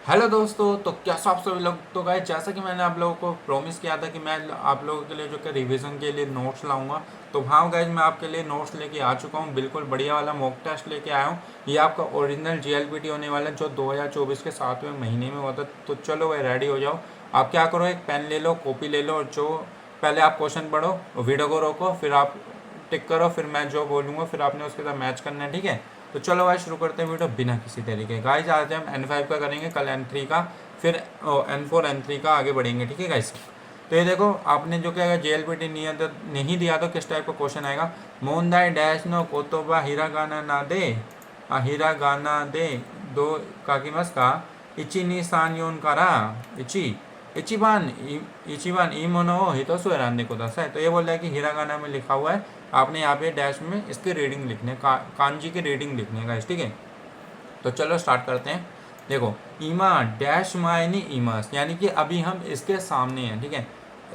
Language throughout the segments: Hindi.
हेलो दोस्तों, तो कैसा आप सभी लोग। तो गाइस, जैसा कि मैंने आप लोगों को प्रॉमिस किया था कि मैं आप लोगों के लिए जो कि रिवीजन के लिए नोट्स लाऊंगा। तो हाँ गाइस, मैं आपके लिए नोट्स लेके आ चुका हूँ। बिल्कुल बढ़िया वाला मॉक टेस्ट लेके आया हूँ। ये आपका ओरिजिनल जीएलपीटी होने वाला है जो 2024 के 7वें महीने में हुआ था। तो चलो भाई, रेडी हो जाओ। आप क्या करो, एक पेन ले लो, कॉपी ले लो, और जो पहले आप क्वेश्चन पढ़ो, वीडियो को रोको, फिर आप टिक करो, फिर मैं जो बोलूँगा फिर आपने उसके साथ मैच करना है, ठीक है। तो चलो भाई, शुरू करते हैं वीडियो बिना किसी तरीके। गाइस, आज हम N5 का करेंगे, कल N3 का, फिर N4 N3 का आगे बढ़ेंगे, ठीक है गाइस। तो ये देखो, आपने जो क्या JLPT नहीं दिया तो किस टाइप का क्वेश्चन आएगा। मोंदाई डैश नो कोतोबा हिरागाना ना दे हिरागाना दे दो काकीमस का इची नी सान योन कारा इची इचिबान इचिबान ई मोनो हितोसु एरांदे को दसा है। तो ये बोल रहा है कि हिरागाना में लिखा हुआ है, आपने यहाँ पे डैश में इसकी रीडिंग लिखने कांजी की रीडिंग लिखने का, ठीक है। तो चलो स्टार्ट करते हैं। देखो, ईमा डैश मायनी ईमास, यानी कि अभी हम इसके सामने हैं, ठीक है।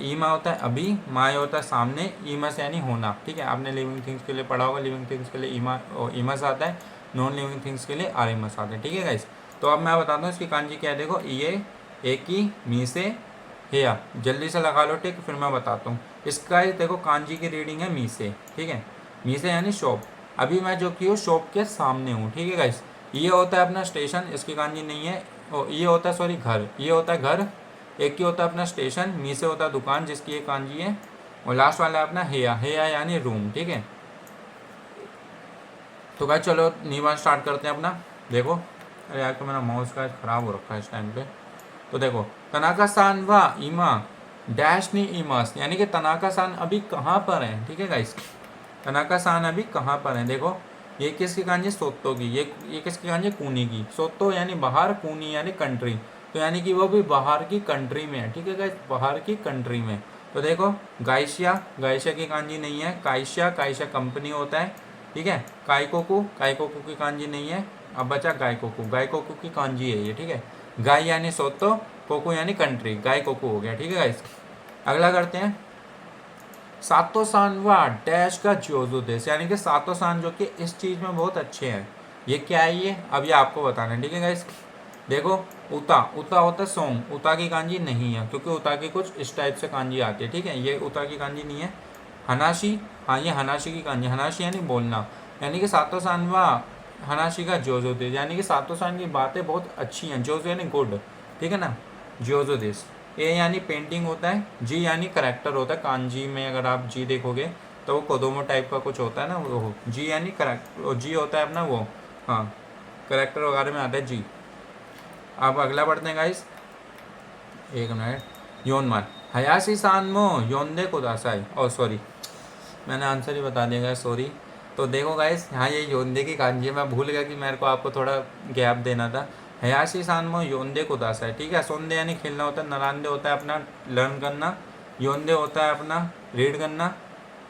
ईमा होता है अभी, माय होता है सामने, ईमस यानी होना, ठीक है। आपने लिविंग थिंग्स के लिए पढ़ा होगा, लिविंग थिंग्स के लिए ईमा ईमस आता है, नॉन लिविंग थिंग्स के लिए आरिमस आता है, ठीक है गाइस। तो अब मैं बताता हूँ इसकी कांजी क्या है। देखो, ये एक ही मी से हेया, जल्दी से लगा लो टिक, फिर मैं बताता हूँ इसका। देखो, कांजी की रीडिंग है मी से, ठीक है। मी से यानी शॉप। अभी मैं जो कि हूँ शॉप के सामने हूँ, ठीक है गाइस। ये होता है अपना स्टेशन, इसकी कांजी नहीं है। ये होता है, सॉरी, घर। ये होता है घर, एक ही होता है अपना स्टेशन। मी से होता है दुकान, जिसकी ये कांजी है। और लास्ट वाला है अपना हेया, हेया यानी रूम, ठीक है। तो गाइस चलो नीवा स्टार्ट करते हैं अपना। देखो, अरे यार, तो मेरा माउस का ख़राब हो रखा है इस टाइम पे। तो देखो, तनाका सान व ईमा डैश नी ईमास, यानी कि तनाका सान अभी कहाँ पर है, ठीक है गाइस। तनाका सान अभी कहाँ पर है। देखो, ये किसकी कांजी, सोतो की। ये किसकी कांजी, कूनी की। सोतो यानी बाहर, कूनी यानी कंट्री। तो यानी कि वो भी बाहर की कंट्री में है, ठीक है गाइस, बाहर की कंट्री में। तो देखो, गाइशिया, गाइशिया की कांजी नहीं है। काइशिया, काइशिया कंपनी होता है, ठीक है। काइकोकू, काइकोकू की कांजी नहीं है। अब बचा गायकोकू, गायकोकू की कांजी है ये, ठीक है। गाय यानी सोतो, कोकू यानी कंट्री, गाय कोकू हो गया, ठीक है गाइस। अगला करते हैं। सातो सान व डैश का जोजो देश, यानी कि सातो सान जो कि इस चीज़ में बहुत अच्छे हैं। ये क्या है, ये अभी आपको बताना है, ठीक है गाइस। देखो, उता, उता होता है सोंग। उता की कांजी नहीं है, क्योंकि उता की कुछ इस टाइप से कांजी आती है, ठीक है। ये उता की कांजी नहीं है। हनाशी, हाँ, ये हनाशी की कांजी। हनाशी यानी बोलना, यानी कि सातो सान व हनाशी का जोजो देश, यानी कि सातो सान की बातें बहुत अच्छी हैं। जोजो यानी गुड, ठीक है ना। जोजो देश। ए यानी पेंटिंग होता है। जी यानी करेक्टर होता है। कांजी में अगर आप जी देखोगे तो वो कोदोमो टाइप का कुछ होता है ना, वो जी यानी करेक्ट, जी होता है अपना वो, हाँ, करेक्टर वगैरह में आता है जी। अब अगला पढ़ते हैं गाइस, एक मिनट। योनमान हयाशी सानमो योंदे कुदासाई, और सॉरी, मैंने आंसर ही बता दिया गाइस, सॉरी। तो देखो गाइस, हाँ, ये योंदे की कांजी है। मैं भूल गया कि मेरे को आपको थोड़ा गैप देना था। हयाशी सानमो योंदे कुदासा है, ठीक है। सोंदे यानी खेलना होता है। नरांदे होता है अपना लर्न करना। योंदे होता है अपना रीड करना।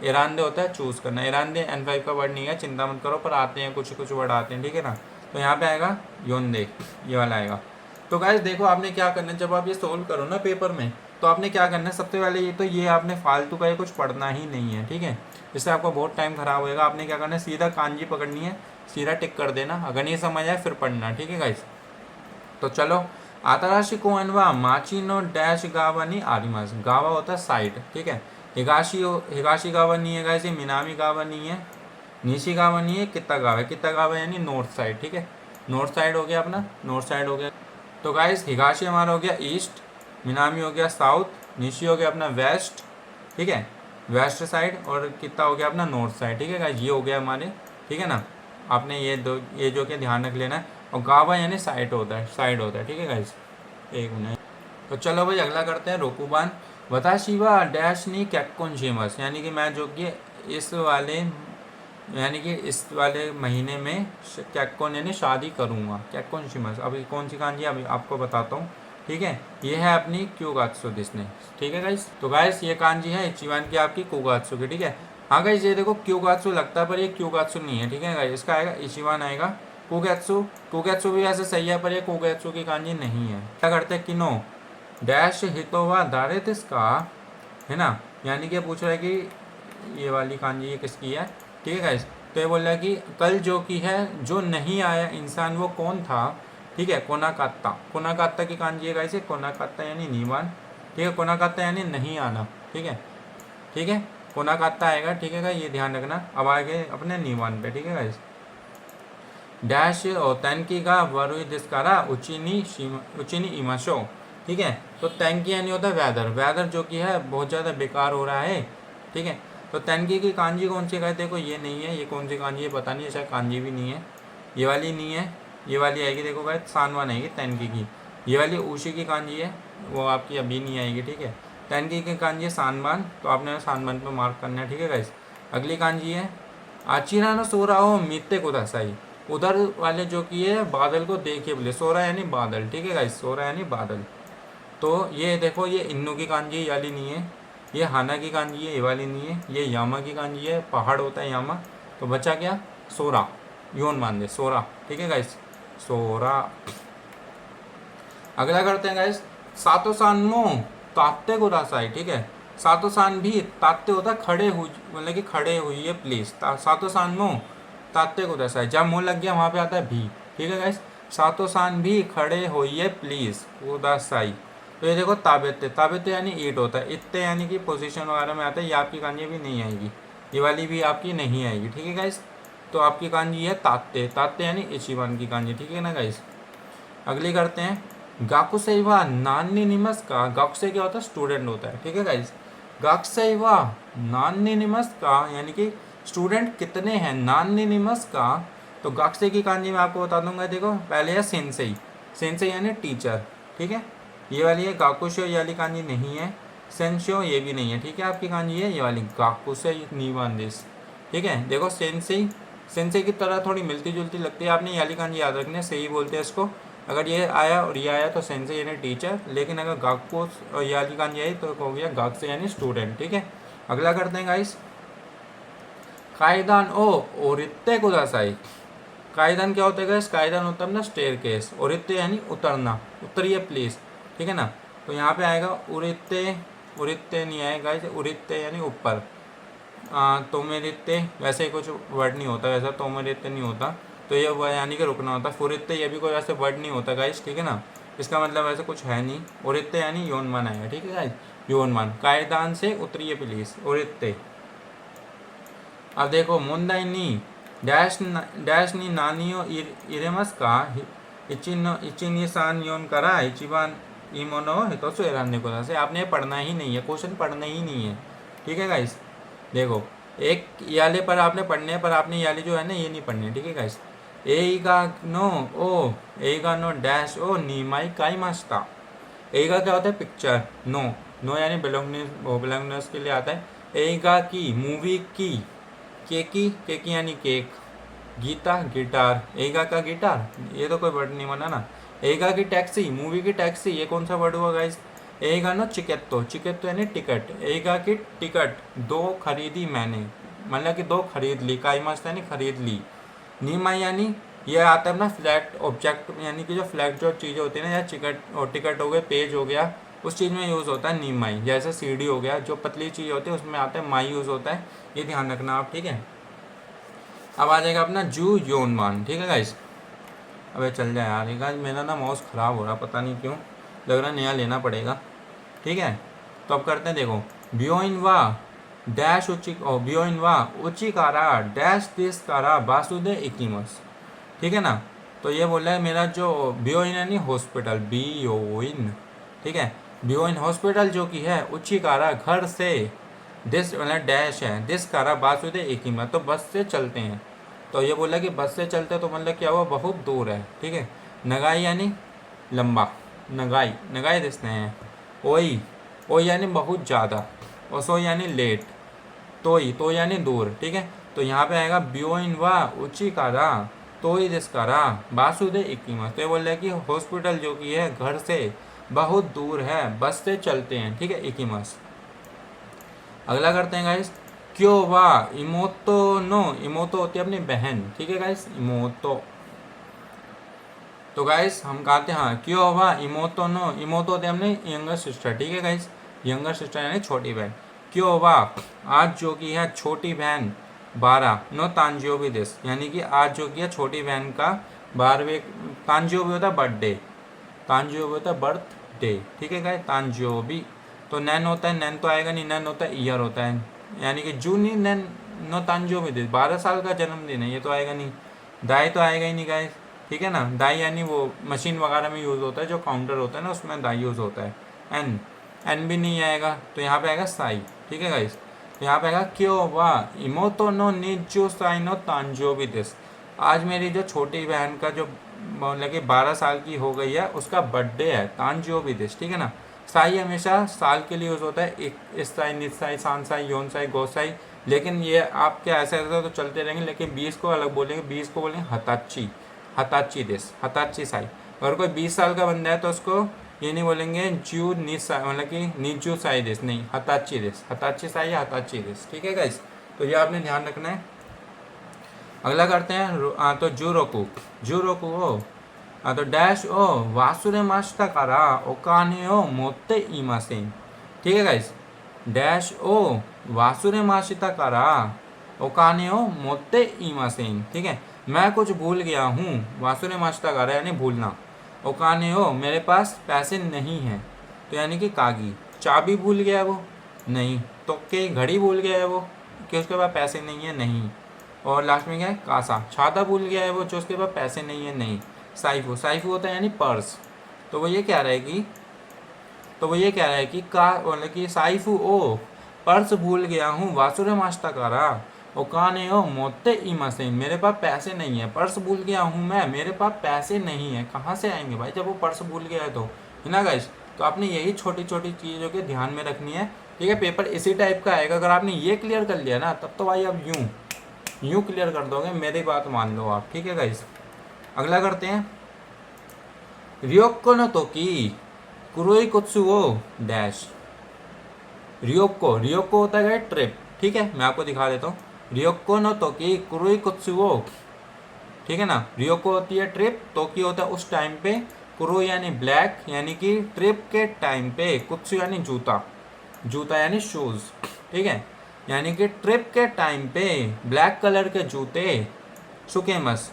ईरानदे होता है चूज़ करना। ईरानदे N5 का वर्ड नहीं है, चिंता मत करो, पर आते हैं, कुछ कुछ वर्ड आते हैं, ठीक है ना। तो यहाँ पे आएगा योंदे, ये वाला आएगा। तो गाइस देखो, आपने क्या करना है जब आप ये सोल्व करो ना पेपर में, तो आपने क्या करना है, सबसे पहले ये आपने फालतू का ये कुछ पढ़ना ही नहीं है, ठीक है। इससे आपका बहुत टाइम खराब होएगा। आपने क्या करना है, सीधा कांजी पकड़नी है, सीधा टिक कर देना। अगर नहीं समझ आए फिर पढ़ना, ठीक है गाइस। तो चलो, आताराशी को अनवा माची नो डैश गावा नी आरिमास। गावा होता है साइड, ठीक है। हिगाशी गावा नहीं है गाइस, मिनामी गावा नहीं है, निशी गावा नहीं है, कित्ता गावा है। कित्ता गावा यानी नॉर्थ साइड, ठीक है। नॉर्थ साइड हो गया अपना, नॉर्थ साइड हो गया। तो गाइस, हिगाशी हमारा हो गया ईस्ट, मिनामी हो गया साउथ, निशी हो गया अपना वेस्ट, ठीक है, वेस्ट साइड, और कितना हो गया अपना नॉर्थ साइड, ठीक है गाइस। ये हो गया हमारे, ठीक है ना। आपने ये जो कि ध्यान रख लेना है। और गावा यानी साइड होता है, साइड होता है, ठीक है गाइस। एक मिनट। तो चलो भाई, अगला करते हैं। रोकुबान वताशिवा डैश नी कैक्कोन शेमस, यानी कि मैं जो कि इस वाले, यानी कि इस वाले महीने में कैक्कोन यानी शादी करूँगा। कैक्कोन शिमस, अभी कौन सी कांजी अभी आपको बताता हूँ, ठीक है। ये है अपनी क्यूगात्सु दिसने, ठीक है गाइस। तो गाइस, ये कांजी है इचिवान की, आपकी कुगात्सु की, ठीक है। हाँ गाइस, ये देखो क्यूगात्सु लगता है, पर ये क्यूगात्सु नहीं है, ठीक है गाइस। इसका आएगा इचिवान आएगा। कुगैत्सु, कुगैत्सु भी वैसे सही है, पर ये कुगैत्सु की कांजी नहीं है। क्या करते हैं, किनो डैश हितोवा दारे इसका, है ना। यानी कि पूछ रहा है कि ये वाली कांजी ये किसकी है, ठीक है गाइस। तो ये बोल रहा है कि कल जो की है, जो नहीं आया इंसान वो कौन था, ठीक है, कोना कात्ता। कोनाकात्ता की कांजी है गाइस, कोनाकात्ता यानी नीवान, ठीक है। कोनाकात्ता यानी नहीं आना, ठीक है, ठीक है, कोनाकात्ता आएगा, ठीक है गाइस, ये ध्यान रखना। अब आगे अपने नीवान पे, ठीक है गाइस। डैश और तैनकी का वरुई दिस्कारा उचिनी इमाशो, ठीक है। तो तैनकी यानी होता है वेदर, वेदर जो कि है बहुत ज़्यादा बेकार हो रहा है, ठीक है। तो तैनकी की कांजी कौन सी है? देखो ये नहीं है, ये कौन सी कांजी है पता नहीं है, शायद कांजी भी नहीं है, ये वाली नहीं है, ये वाली आएगी, देखो गाइस सानवान आएगी तैनकी की। ये वाली ऊशी की कांजी है, वो आपकी अभी नहीं आएगी, ठीक है। तैनकी की कांजी है सानवान, तो आपने सानवान पे मार्क करना है, ठीक है गाइस। अगली कांजी है आचिरा न सो रहा हो मीते को दसाई, उधर वाले जो कि है बादल को देखिए बोले, सोरा यानी बादल, ठीक है गाइस, सोरा यानी बादल। तो ये देखो ये इन्नू की कांजी है, ये वाली नहीं है, ये हाना की कांजी है, ये वाली नहीं है, ये यामा की कांजी है, पहाड़ होता है यामा। तो बचा क्या? सोरा, योन मान दे सोरा, ठीक है गाइस, सोरा। अगला करते हैं गाइस, सातो सानमो तात्ते को रासाई, ठीक है। सातो सान भी तात्ते होता है खड़े हुई, मतलब कि खड़े हुई है प्लीज, सातो सानमो तात्ते को दसाई, जब मुँह लग गया वहाँ पे आता है भी, ठीक है गाइस। सातो सान भी खड़े होइए प्लीज उदासाई। तो ये देखो ताबेते, ताबेते यानी ईट होता है, इतने यानी कि पोजीशन वगैरह में आता है, ये आपकी कांजी भी नहीं आएगी, ये वाली भी आपकी नहीं आएगी, ठीक है गाइस। तो आपकी कांजी है तात्ते, तात्ते यानी इचिबान की कांजी, ठीक है ना गाइस। अगली करते हैं गाकुसेवा नान्नी निमस का, गाकुसे क्या होता है? स्टूडेंट होता है, ठीक है गाइस। गाकुसेवा नान्नी निमस का यानी कि स्टूडेंट कितने हैं, नान्नी निमस का। तो गाकुसे की कांजी मैं आपको बता दूंगा, देखो पहले है सेंसेई, सेंसेई यानी टीचर, ठीक है। ये वाली है गाकुशो, ये वाली कांजी नहीं है। सेंशो ये भी नहीं है, ठीक है। आपकी कांजी है ये वाली गाकुसे नीवांदिस, ठीक है। देखो सेंसेई, सेंसेई की तरह थोड़ी मिलती जुलती लगती है, आपने ये वाली कांजी याद रखनी है, सही बोलते हैं इसको। अगर ये आया और ये आया तो सेंसेई यानी टीचर, लेकिन अगर गाकू और ये वाली कांजी आई तो हो गया गाकसे यानी स्टूडेंट, ठीक है। अगला करते हैं गाइस, कायदान ओ ओरित्ते कुदासाई। कायदान क्या होता है गाइस? कायदान होता है अपना स्टेयर केस, ओरित्ते यानी उतरना, उतरिए प्लीज, ठीक है ना। तो यहाँ पे आएगा उरित्ते, उरित्ते नहीं आएगा गाइस, उरित्ते यानी ऊपर, तोमेरित्ते वैसे ही कुछ वर्ड नहीं होता, वैसा तोमेरित्ते नहीं होता, तो ये यानी कि रुकना होता। फुरित्ते ये भी कोई ऐसे वर्ड नहीं होता गाइस, ठीक है ना, इसका मतलब ऐसे कुछ है नहीं। ओरित्ते यानी योनमान आएगा, ठीक है गाइस, योनमान, कायदान से उतरिए प्लीज, ओरित्ते। अब देखो मुंदाई नी डैश नी नानियो इरेमस का इचिनी सान योन करा इचिबान इमोनो हितोसु एराने को से, आपने पढ़ना ही नहीं है, क्वेश्चन पढ़ना ही नहीं है, ठीक है गाइस। देखो एक याले पर आपने पढ़ने हैं, पर आपने याले जो है ना ये नहीं पढ़ने, ठीक है गाइस। एगा नो डैश ओ नीमाई काई मास्ता। एगा क्या होता है? पिक्चर, नो, नो यानी बिलोंगनेस के लिए आता है। एगा की मूवी की, केकी यानी केक, गीता गिटार, एगा का गिटार, ये तो कोई वर्ड नहीं बना ना। एगा की टैक्सी, मूवी की टैक्सी, ये कौन सा वर्ड हुआ गाइस? एगा नो चिकेत्तो, चिकेत्तो यानी टिकट, एगा की टिकट दो खरीदी मैंने, मतलब कि दो खरीद ली, काई मस्त यानी खरीद ली। नीमा यानी ये आता है अपना फ्लैट ऑब्जेक्ट, यानी कि जो फ्लैट जो चीज़ें होती है ना, या चिकट और टिकट हो गया, पेज हो गया, उस चीज़ में यूज़ होता है नीमाई। जैसे सीडी हो गया, जो पतली चीज़ होती है उसमें आता है माई यूज़ होता है, ये ध्यान रखना आप, ठीक है। अब आ जाएगा अपना जू योनमान, ठीक है गाइस। अबे चल जाए यार, गाइस मेरा ना माउस ख़राब हो रहा, पता नहीं क्यों, लग रहा नया लेना पड़ेगा, ठीक है। तो अब करते हैं, देखो ब्योइन वा डैश उची ब्योइन वा उचिकारा डैश दिस कारा बासुदे इकिमस, ठीक है ना। तो ये बोला है मेरा जो ब्योइन यानी हॉस्पिटल, बियोइन, ठीक है। ब्योइन हॉस्पिटल जो कि है, उचिकारा घर से, दिस मतलब डैश है, दिस कारा बासुदे इकिमस, तो बस से चलते हैं। तो ये बोला कि बस से चलते तो मतलब क्या हुआ? बहुत दूर है, ठीक है। नगाई यानी लंबा, नगाई, नगाई दिसते हैं। ओई, ओई यानी बहुत ज़्यादा, ओसो यानी लेट, तोई, तो यानी दूर, ठीक है। तो यहाँ पे आएगा ब्योइन वा उचिकारा तोई दिसकारा बासुदे इकिमस। तो ये बोल रहे हैं कि हॉस्पिटल जो कि है घर से बहुत दूर है, बस से चलते हैं, ठीक है, इकिमस। अगला करते हैं गाइस, क्यों वा इमोतो नो, इमोतो होती है अपनी बहन, ठीक है गाइस, इमोतो। तो गाइस हम कहते हैं हाँ, क्यों वा इमोतो नो, इमोतो होती है अपनी यंगर सिस्टर, ठीक है गाइस, यंगर सिस्टर यानी छोटी बहन। क्यों वा आज जो कि है छोटी बहन 12 नो तांजियो भी दिस, यानी कि आज जो कि है छोटी बहन का 12वें तांजियो भी होता है बर्थडे, तांजियोबी होता है बर्थडे, ठीक है गाइस, तांजियोबी। तो नैन होता है, नैन तो आएगा नहीं, नैन होता है ईयर होता है, यानी कि जून ही नैन नो तांजियोबी दे, 12 साल का जन्मदिन है, ये तो आएगा नहीं। दाई तो आएगा ही नहीं गाइस, ठीक है ना। दाई यानी वो मशीन वगैरह में यूज़ होता है, जो काउंटर होता है ना उसमें दाई यूज़ होता है। एन, एन भी नहीं आएगा, तो यहाँ पे आएगा साई, ठीक है गाइस। तो यहाँ पे आएगा क्यों वाह इमोतो नो निजो साई नो तांजियोबी दिस, आज मेरी जो छोटी बहन का जो मतलब कि 12 साल की हो गई है उसका बर्थडे है, तांजियोबी दिस, ठीक है ना। साई हमेशा साल के लिए यूज़ होता है, एक इस साई, निस साई, सान साई, योन साई, गो साई, लेकिन ये आपके ऐसे ऐसे तो चलते रहेंगे, लेकिन 20 को अलग बोलेंगे, 20 को बोलेंगे हताची, हताची दिस, हताची साई। अगर कोई 20 साल का बंदा है तो उसको ये नहीं बोलेंगे जू निस मतलब कि निजू साई दिस, नहीं हताची दिस, हताची साई या हताची दिस, ठीक है गाइस। तो ये आपने ध्यान रखना है। अगला करते हैं तो जूरोकू, जूरोकू ओ तो डैश ओ वासुरे मास्टा कारा ओकाने ओ मोते इमासेन, ठीक है गाइस। डैश ओ वासुरे माशिता कारा ओकाने ओ मोते इमासेन, ठीक है। मैं कुछ भूल गया हूँ, वासुरे माशिता कारा यानी भूलना, ओकाने ओ मेरे पास पैसे नहीं हैं, तो यानी कि कागी, चाबी भूल गया है वो, नहीं, तो के घड़ी भूल गया है वो कि उसके पास पैसे नहीं है, नहीं। और लास्ट में क्या है कासा, छाता भूल गया है वो जो उसके पास पैसे नहीं है, नहीं। साइफू, साइफू होता है यानी पर्स, तो वो ये कह रहा है कि का मतलब कि साइफू ओ पर्स भूल गया हूँ, वासुरे मास्टा कारा ओ काने ओ मोते इमासेन, मेरे पास पैसे नहीं है, पर्स भूल गया हूँ मैं, मेरे पास पैसे नहीं है, कहाँ से आएंगे भाई जब वो पर्स भूल गया है तो, है ना गाइस। तो आपने यही छोटी छोटी चीज़ों के ध्यान में रखनी है, ठीक है। पेपर इसी टाइप का आएगा, अगर आपने ये क्लियर कर लिया ना तब तो भाई अब यूँ क्लियर कर दोगे, मेरी बात मान लो आप, ठीक है गाइस। अगला करते हैं Ryoko no तोकी कुरोई कोत्सुओ dash, Ryoko, Ryoko होता है ट्रिप, ठीक है, मैं आपको दिखा देता हूँ। रियोको नो तोकी कुरोई कोत्सुओ, ठीक है ना। रियोको होती है ट्रिप, तोकी होता है उस टाइम पे, कुरो यानी ब्लैक यानी कि ट्रिप के टाइम पे, कुत्सु यानी जूता, जूता यानी शूज़, ठीक है। यानी कि ट्रिप के टाइम पे ब्लैक कलर के जूते, सुकेमस,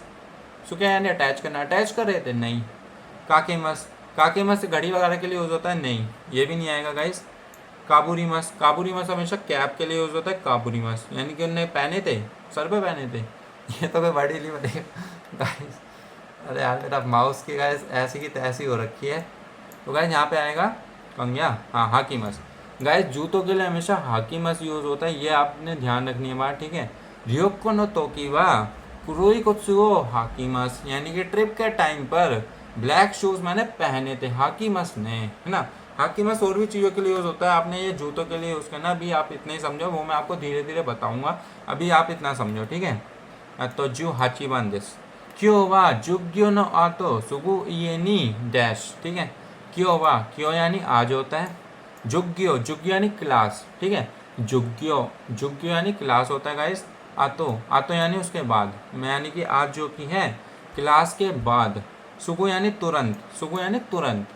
सुके यानी अटैच करना, अटैच कर रहे थे, नहीं। काकेमस, काकेमस घड़ी वगैरह के लिए यूज़ होता है, नहीं, ये भी नहीं आएगा गाइस। काबूरीमस, काबूरीमस हमेशा कैप के लिए यूज़ होता है, काबूरीमस यानी कि उन्हें पहने थे, सर पे पहने थे, ये तो कोई बड़ी नहीं बनेगा गाइस। अरे यार मेरा माउस की गाइस ऐसी की तैसी हो रखी है। तो गाइस यहाँ पे आएगा कंग्या, हाँ हाकीमस। गाइस जूतों के लिए हमेशा हाकीमस यूज़ होता है, ये आपने ध्यान रखनी है बात, ठीक है। रियोको नो तोकीवा कुरोई कोत्सुओ हाकीमस, यानी कि ट्रिप के टाइम पर ब्लैक शूज़ मैंने पहने थे, हाकीमस ने, है ना। हाकीमस और भी चीज़ों के लिए यूज़ होता है, आपने ये जूतों के लिए यूज़ करना, अभी आप इतने ही समझो, वो मैं आपको धीरे धीरे बताऊंगा, अभी आप इतना समझो, ठीक है। तो जू हाचीबान दिस क्यों वा जुग्यो नो आतो सुगु ये नी डैश, ठीक है। क्यों वा, क्यों यानी आज होता है, जुग्यो, जुग्यो यानी क्लास, ठीक है। जुग्यो, जुग्यो यानी क्लास होता है गाइस। आतो, आतो यानी उसके बाद, मैं यानी कि आज जो कि है क्लास के बाद, सुगु यानी तुरंत, सुगु यानी तुरंत,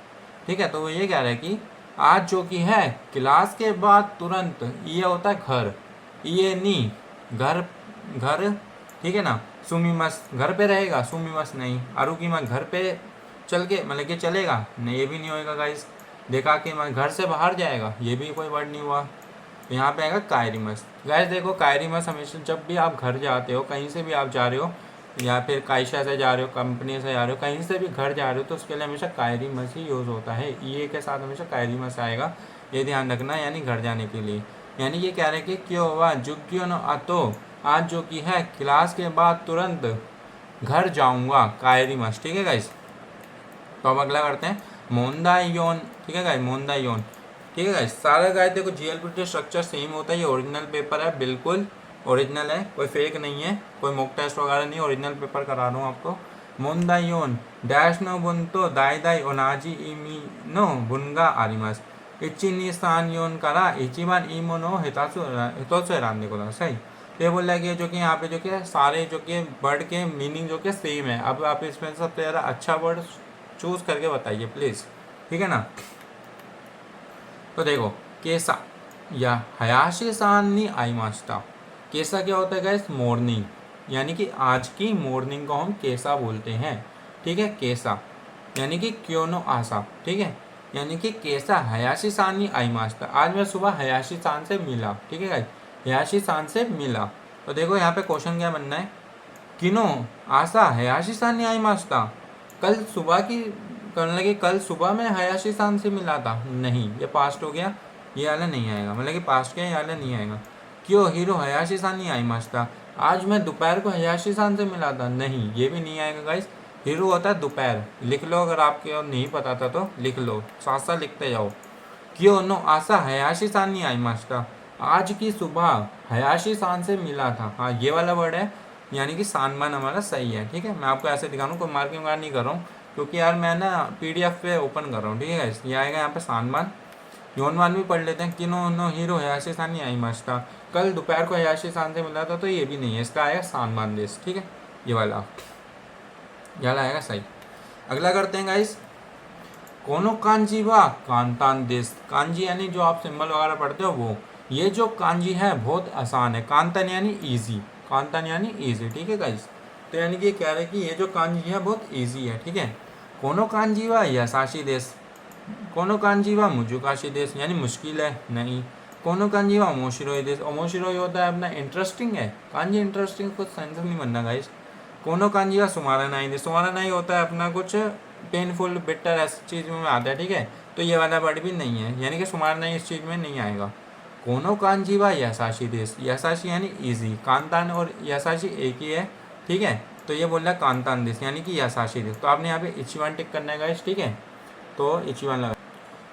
ठीक है। तो वो ये कह रहा है कि आज जो कि है क्लास के बाद तुरंत, ये होता है घर, ये नी घर, घर, ठीक है ना। सुमीमस घर पे रहेगा, सुमीमस नहीं। आरुकी मैं घर पे चल के मतलब कि चलेगा, नहीं ये भी नहीं होएगा गाइस। देखा कि मैं घर से बाहर जाएगा, ये भी कोई वर्ड नहीं हुआ। तो यहाँ पे आएगा कायरिमस। गाइस देखो कायरिमस हमेशा जब भी आप घर जाते हो, कहीं से भी आप जा रहे हो, या फिर कायशा से जा रहे हो, कंपनी से जा रहे हो, कहीं से भी घर जा रहे हो, तो उसके लिए हमेशा कायरिमस ही यूज़ होता है, ये के साथ हमेशा कायरिमस आएगा, ये ध्यान रखना, यानी घर जाने के लिए। यानी ये कह रहे हैं कि क्यों हुआ जुग्यो नो आतो, आज जो कि है क्लास के बाद तुरंत घर जाऊंगा, कायरिमस, ठीक है गाइस। तो अब अगला करते हैं मोंदायोन, ठीक है गाइस, मोंदायोन, ठीक है गाइस। सारा गाइस देखो जीएलपीटी स्ट्रक्चर सेम होता है, ये ओरिजिनल पेपर है, बिल्कुल ओरिजिनल है, कोई फेक नहीं है, कोई मॉक टेस्ट वगैरह नहीं, ओरिजिनल पेपर करा रहा हूँ आपको। मोंदायोन डैश नो बुनतो दाई दाई ओनाजी इमी नो बुनगा आरिमस, इची निसान योन करा इचिबान इमो नो हितासु हितोसु रांदे को सही। तो ये बोल रहा है कि जो कि यहाँ पे जो कि सारे जो कि वर्ड के मीनिंग जो कि सेम है। अब आप इसमें सबसे ज़्यादा अच्छा वर्ड चूज़ करके बताइए प्लीज़, ठीक है ना। तो देखो केसा या हयाशी सान नी आई मास्टा, केसा क्या होता है गाइस, मॉर्निंग, यानी कि आज की मॉर्निंग को हम केसा बोलते हैं, ठीक है, केसा। यानी कि क्योनो आसा, ठीक है, यानी कि कैसा हयाशी सान नी आईमास्ता, आज मैं सुबह हयाशी सान से मिला, ठीक है गाइस, हयाशी सान से मिला। तो देखो यहाँ पे क्वेश्चन क्या बनना है, किनो आसा हयाशी सान नी आईमास्ता, कल सुबह की करने लगे, कल सुबह में हयाशी सान से मिला था, नहीं, ये पास्ट हो गया, ये वाला नहीं आएगा, मतलब कि पास्ट के ये वाला नहीं आएगा। क्यों हीरो हयाशी सान नहीं आईमास्ता, आज मैं दोपहर को हयाशी सान से मिला था, नहीं, ये भी नहीं आएगा गाइस। हीरो होता है दोपहर, लिख लो, अगर आपको नहीं पता था तो लिख लो, साथ साथ लिखते जाओ। क्यों नो आसा हयाशी सान नहीं आईमास्ता, आज की सुबह हयाशी सान से मिला था, हाँ ये वाला वर्ड है, यानी कि सानमान हमारा सही है, ठीक है। मैं आपको ऐसे दिखा रहा हूँ, कोई मार्किंग वार नहीं कर रहा हूँ, क्योंकि यार मैं ना PDF पे ओपन कर रहा हूँ, ठीक है। ये आएगा यहाँ पे सानमान, योनमान भी पढ़ लेते हैं। किनो नो हीरो हयाशी सान नहीं आईमास्ता, कल दोपहर को हयाशी सान से मिला था, तो ये भी नहीं है, इसका आएगा सानमान देश, ठीक है, ये वाला आएगा सही। अगला करते हैं गाइस, कोनो कांजी वा कांतान देश, कांजी यानी जो आप सिंबल वगैरह पढ़ते हो वो, ये जो कांजी है बहुत आसान है, कांतन यानी ईजी, कांतन यानी ईजी, ठीक है गाइस। तो यानी कि कह रहे हैं कि ये जो कांजी है बहुत ईजी है, ठीक है। कोनो कांजी वा यसाशी देश, कोनो कांजी वा मुजुकाशी देश, यानी मुश्किल है, नहीं। कोनो कांजी वा ओमोशिरोई देश, ओमोशिरोई होता है अपना इंटरेस्टिंग है, कांजी इंटरेस्टिंग कुछ सेंस नहीं बनना गाइस। कोनो कांजी वा सुमारा नाई देश, सुमारा नाई होता है अपना कुछ पेनफुल बिटर ऐसी चीज़ में आता है, ठीक है। तो ये वाला वर्ड भी नहीं है, यानी कि सुमार नहीं इस चीज़ में नहीं आएगा। कोनो कांजी वा यसाशी देश, यसाशी यानी ईजी, कांतान और यसाशी एक ही है, ठीक है। तो ये बोल रहा है कांतान देश, यानी कि यसाशी देश, तो आपने यहाँ पे इचिवान टिक करना है गाइस, ठीक है। तो इचिवान लगा।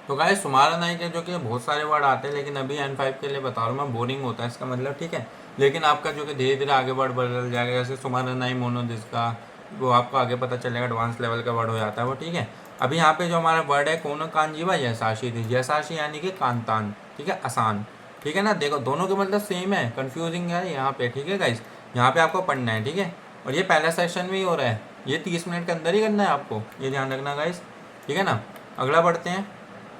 तो गाइस सुमारा नाई के जो कि बहुत सारे वर्ड आते हैं, लेकिन अभी N5 के लिए बता रहा हूँ मैं, बोरिंग होता है इसका मतलब, ठीक है। लेकिन आपका जो कि धीरे धीरे आगे वर्ड बदल जाएगा, जैसे सुमारा नाई मोनो जिसका वो आपको आगे पता चलेगा, एडवांस लेवल का वर्ड हो जाता है वो, ठीक है। अभी यहाँ पे जो हमारा वर्ड है कोनो कांजी वा यसाशी थी, यसाशी यानी कि कांतान, ठीक है, आसान, ठीक है ना। देखो दोनों के मतलब सेम है, कंफ्यूजिंग है यहाँ पे, ठीक है गाइस, यहाँ पे आपको पढ़ना है, ठीक है। और ये पहला सेशन में ही हो रहा है, ये 30 मिनट के अंदर ही करना है आपको, ये ध्यान रखना गाइस, ठीक है ना। अगला पढ़ते हैं,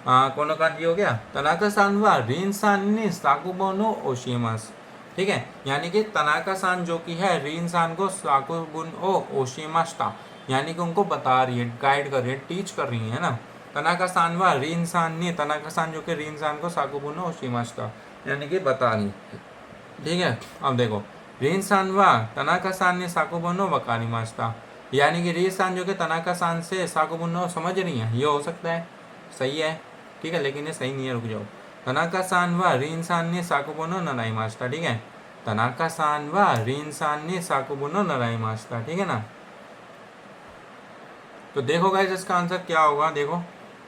कोनो कांजी हो गया, तनाका सान वा रीन सान ने साकुबो नो ओशिमास, ठीक है, यानी कि तनाका सान जो कि है रीन सान को साकुबुन ओ ओशिमास्ता, यानी कि उनको बता रही है, गाइड कर रही है, टीच कर रही है ना। तनाका सान वा रीन सान ने, तनाका सान जो कि रीन सान को साकुबुन ओ ओशिमास्ता, यानी कि बता रही, ठीक है। अब देखो, रीन सान वा तनाका सान ने साकुबो नो वकारिमास्ता, यानी कि रीन सान जो कि तनाका सान से साकुबो नो समझ रही है, ये हो सकता है, सही है, ठीक है, लेकिन ये सही नहीं है, रुक जाओ। तनाका सान वा रीन सान ने साकुबो नो नराई मास्ता, ठीक है, तनाका सान वा रीन सान ने साकुबो नो नराई मास्ता, ठीक है ना। तो देखो गाइस इसका आंसर क्या होगा, देखो,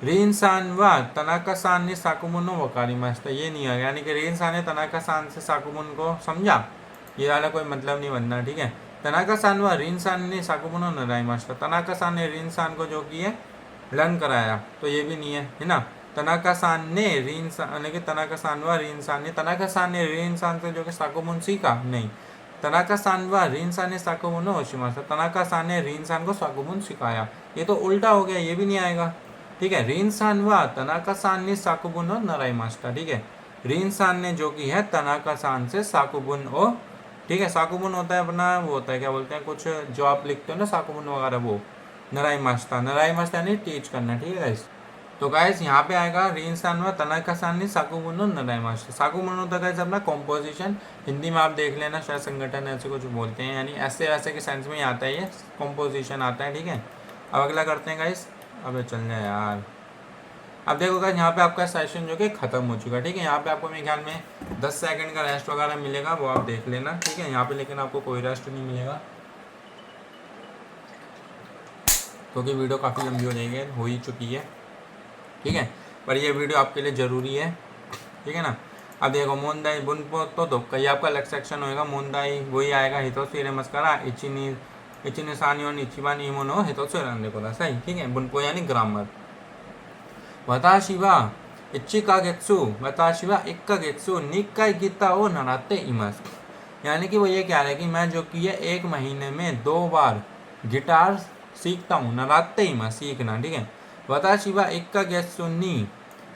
रीन सान वा तनाका सान ने साकुबो नो वकारी मास्ता, ये नहीं है, यानी कि रीन सान ने तनाका सान से साकुबुन को समझा, ये वाला कोई मतलब नहीं बनना, ठीक है। तनाका सान वा रीन सान ने साकुबो नो नराई मास्ता, तनाका सान ने रीन सान को जो कि है लर्न कराया, तो ये भी नहीं है ना। तनाका सान ने रीन सान, यानी कि तनाका सान वा रीन सान ने, तनाका सान ने रीन सान से जो कि साकुबुन सीखा, नहीं। तनाका सान वा रीन सान ने साकुबुन नो ओशिमासा, तनाका सान ने रीन सान को साकुबुन सिखाया, ये तो उल्टा हो गया, ये भी नहीं आएगा, ठीक है। रीन सान वा तनाका सान ने साकुबुन ओ नराई मास्टा, ठीक है, रीन सान ने जो कि है तनाका सान से साकुबुन ओ, ठीक है, साकुबुन होता है अपना वो होता है, क्या बोलते हैं, कुछ जो आप लिखते हो ना साकुबुन वगैरह, वो नराई मास्ता, नराई मास्ता यानी टीच करना, ठीक है गाइस। तो गाइस यहाँ पे आएगा रीन सान व तनाका सान ने साकुबुनो नराई मास्ता, साकुबुन होता है गाइस अपना कॉम्पोजिशन, हिंदी में आप देख लेना, शायद संगठन ऐसे कुछ बोलते हैं, यानी ऐसे ऐसे के सेंस में ही आता है, ये कॉम्पोजिशन आता है, ठीक है। अब अगला करते हैं गाइस, अब चल जाए यार। अब देखो गाइस यहाँ पे आपका सेशन जो कि खत्म हो चुका है, ठीक है। यहाँ पे आपको मेरे ख्याल में 10 सेकंड का रेस्ट वगैरह मिलेगा, वो आप देख लेना, ठीक है। यहाँ पे लेकिन आपको कोई रेस्ट नहीं मिलेगा, क्योंकि वीडियो काफ़ी लंबी हो जाएगी, हो ही चुकी है, ठीक है। पर ये वीडियो आपके लिए ज़रूरी है, ठीक है ना। अब देखो मोनदाई बुनपो तो कई आपका अलग सेक्शन होएगा, मोनदाई वही आएगा, हितोशी रे मस्करा इचिनी इचिनी सानियोन इचिबानी इमोनो हितोशी रन देखो था सही, ठीक है। बुनपो यानी ग्रामर। वताशी वा इच्चिका गेत्सु, वताशी वा इक्का गेत्सु निक्काई गीता ओ नराते इमस, यानी कि वो ये कह रहा है कि मैं जो कि है 1 महीने में 2 बार गिटार सीखता हूँ, नराते इमस सीखना, ठीक है। वताशी वा इक्का गेत्सु नी,